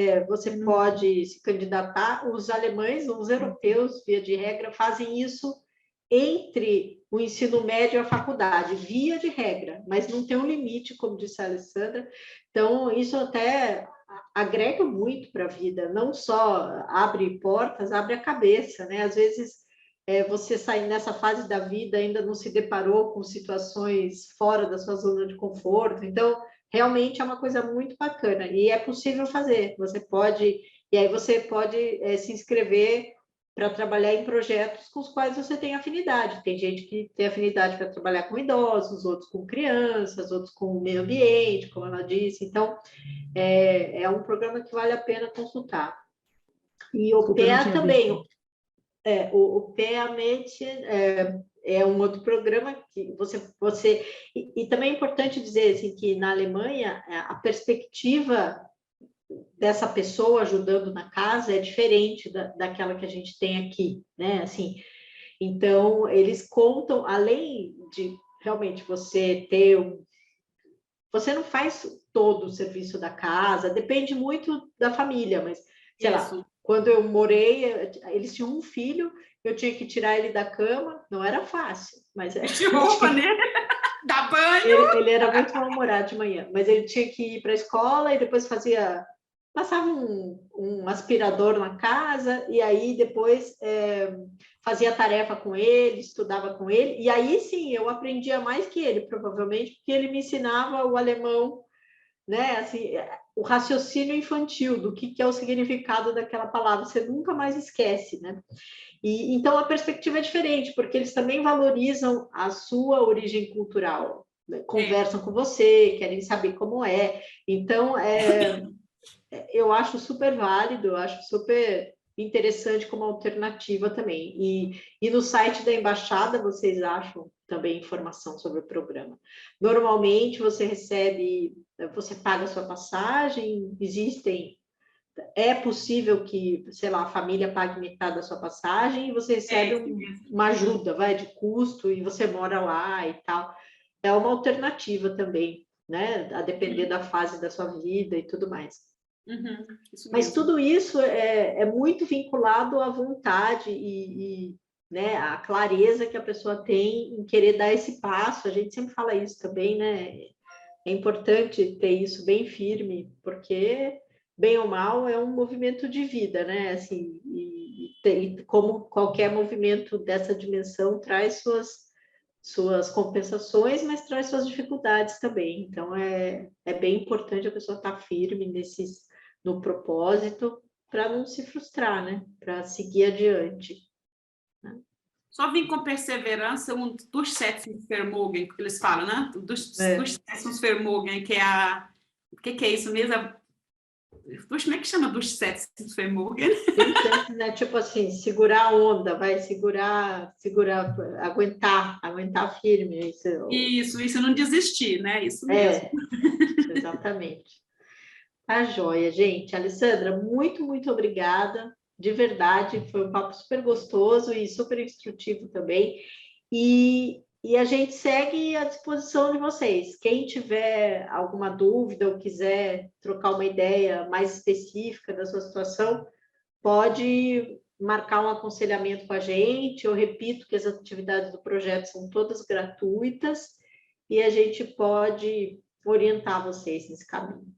pode se candidatar. Os alemães, os europeus, via de regra, fazem isso entre o ensino médio e a faculdade, via de regra, mas não tem um limite, como disse a Alessandra. Então, isso até agrega muito para a vida, não só abre portas, abre a cabeça, né? Às vezes, você sair nessa fase da vida ainda não se deparou com situações fora da sua zona de conforto, então realmente é uma coisa muito bacana e é possível fazer. E aí você pode se inscrever para trabalhar em projetos com os quais você tem afinidade. Tem gente que tem afinidade para trabalhar com idosos, outros com crianças, outros com o meio ambiente, como ela disse. Então, é um programa que vale a pena consultar. E o PEA também. O PEA-mente é um outro programa que você e também é importante dizer assim, que na Alemanha a perspectiva dessa pessoa ajudando na casa é diferente daquela que a gente tem aqui, né? Assim, então eles contam, além de realmente você você não faz todo o serviço da casa, depende muito da família, mas sei lá, quando eu morei, eles tinham um filho, eu tinha que tirar ele da cama, não era fácil, mas de roupa, né? Dá banho. Ele era muito mal-humorado de manhã, mas ele tinha que ir para a escola e depois passava um aspirador na casa e aí depois fazia tarefa com ele, estudava com ele, e aí sim, eu aprendia mais que ele, provavelmente, porque ele me ensinava o alemão né? Assim, o raciocínio infantil do que é o significado daquela palavra, você nunca mais esquece, né? E então a perspectiva é diferente, porque eles também valorizam a sua origem cultural, né? Conversam com você, querem saber como é. Então, eu acho super válido, eu acho super interessante como alternativa também. E no site da embaixada vocês acham também informação sobre o programa. Normalmente você recebe, você paga a sua passagem, é possível que, sei lá, a família pague metade da sua passagem e você recebe uma ajuda, de custo, e você mora lá e tal. É uma alternativa também, né? A depender da fase da sua vida e tudo mais. Uhum, Mas tudo isso é muito vinculado à vontade né, à clareza que a pessoa tem em querer dar esse passo. A gente sempre fala isso também, né? É importante ter isso bem firme, porque, bem ou mal, é um movimento de vida, né? Assim, e como qualquer movimento dessa dimensão, traz suas compensações, mas traz suas dificuldades também. Então, é bem importante a pessoa estar firme no propósito, para não se frustrar, né? Para seguir adiante. Né? Só vim com perseverança dos 7 Vermogen, que eles falam, né? Dos 7 Vermogen, que é a... O que é isso mesmo? Como é que chama dos 7 Vermogen? Né? Tipo assim, segurar a onda, aguentar firme. Isso, não desistir, né? Isso mesmo. Exatamente. Tá joia, gente. Alessandra, muito, muito obrigada. De verdade, foi um papo super gostoso e super instrutivo também. E a gente segue à disposição de vocês. Quem tiver alguma dúvida ou quiser trocar uma ideia mais específica da sua situação, pode marcar um aconselhamento com a gente. Eu repito que as atividades do projeto são todas gratuitas e a gente pode orientar vocês nesse caminho.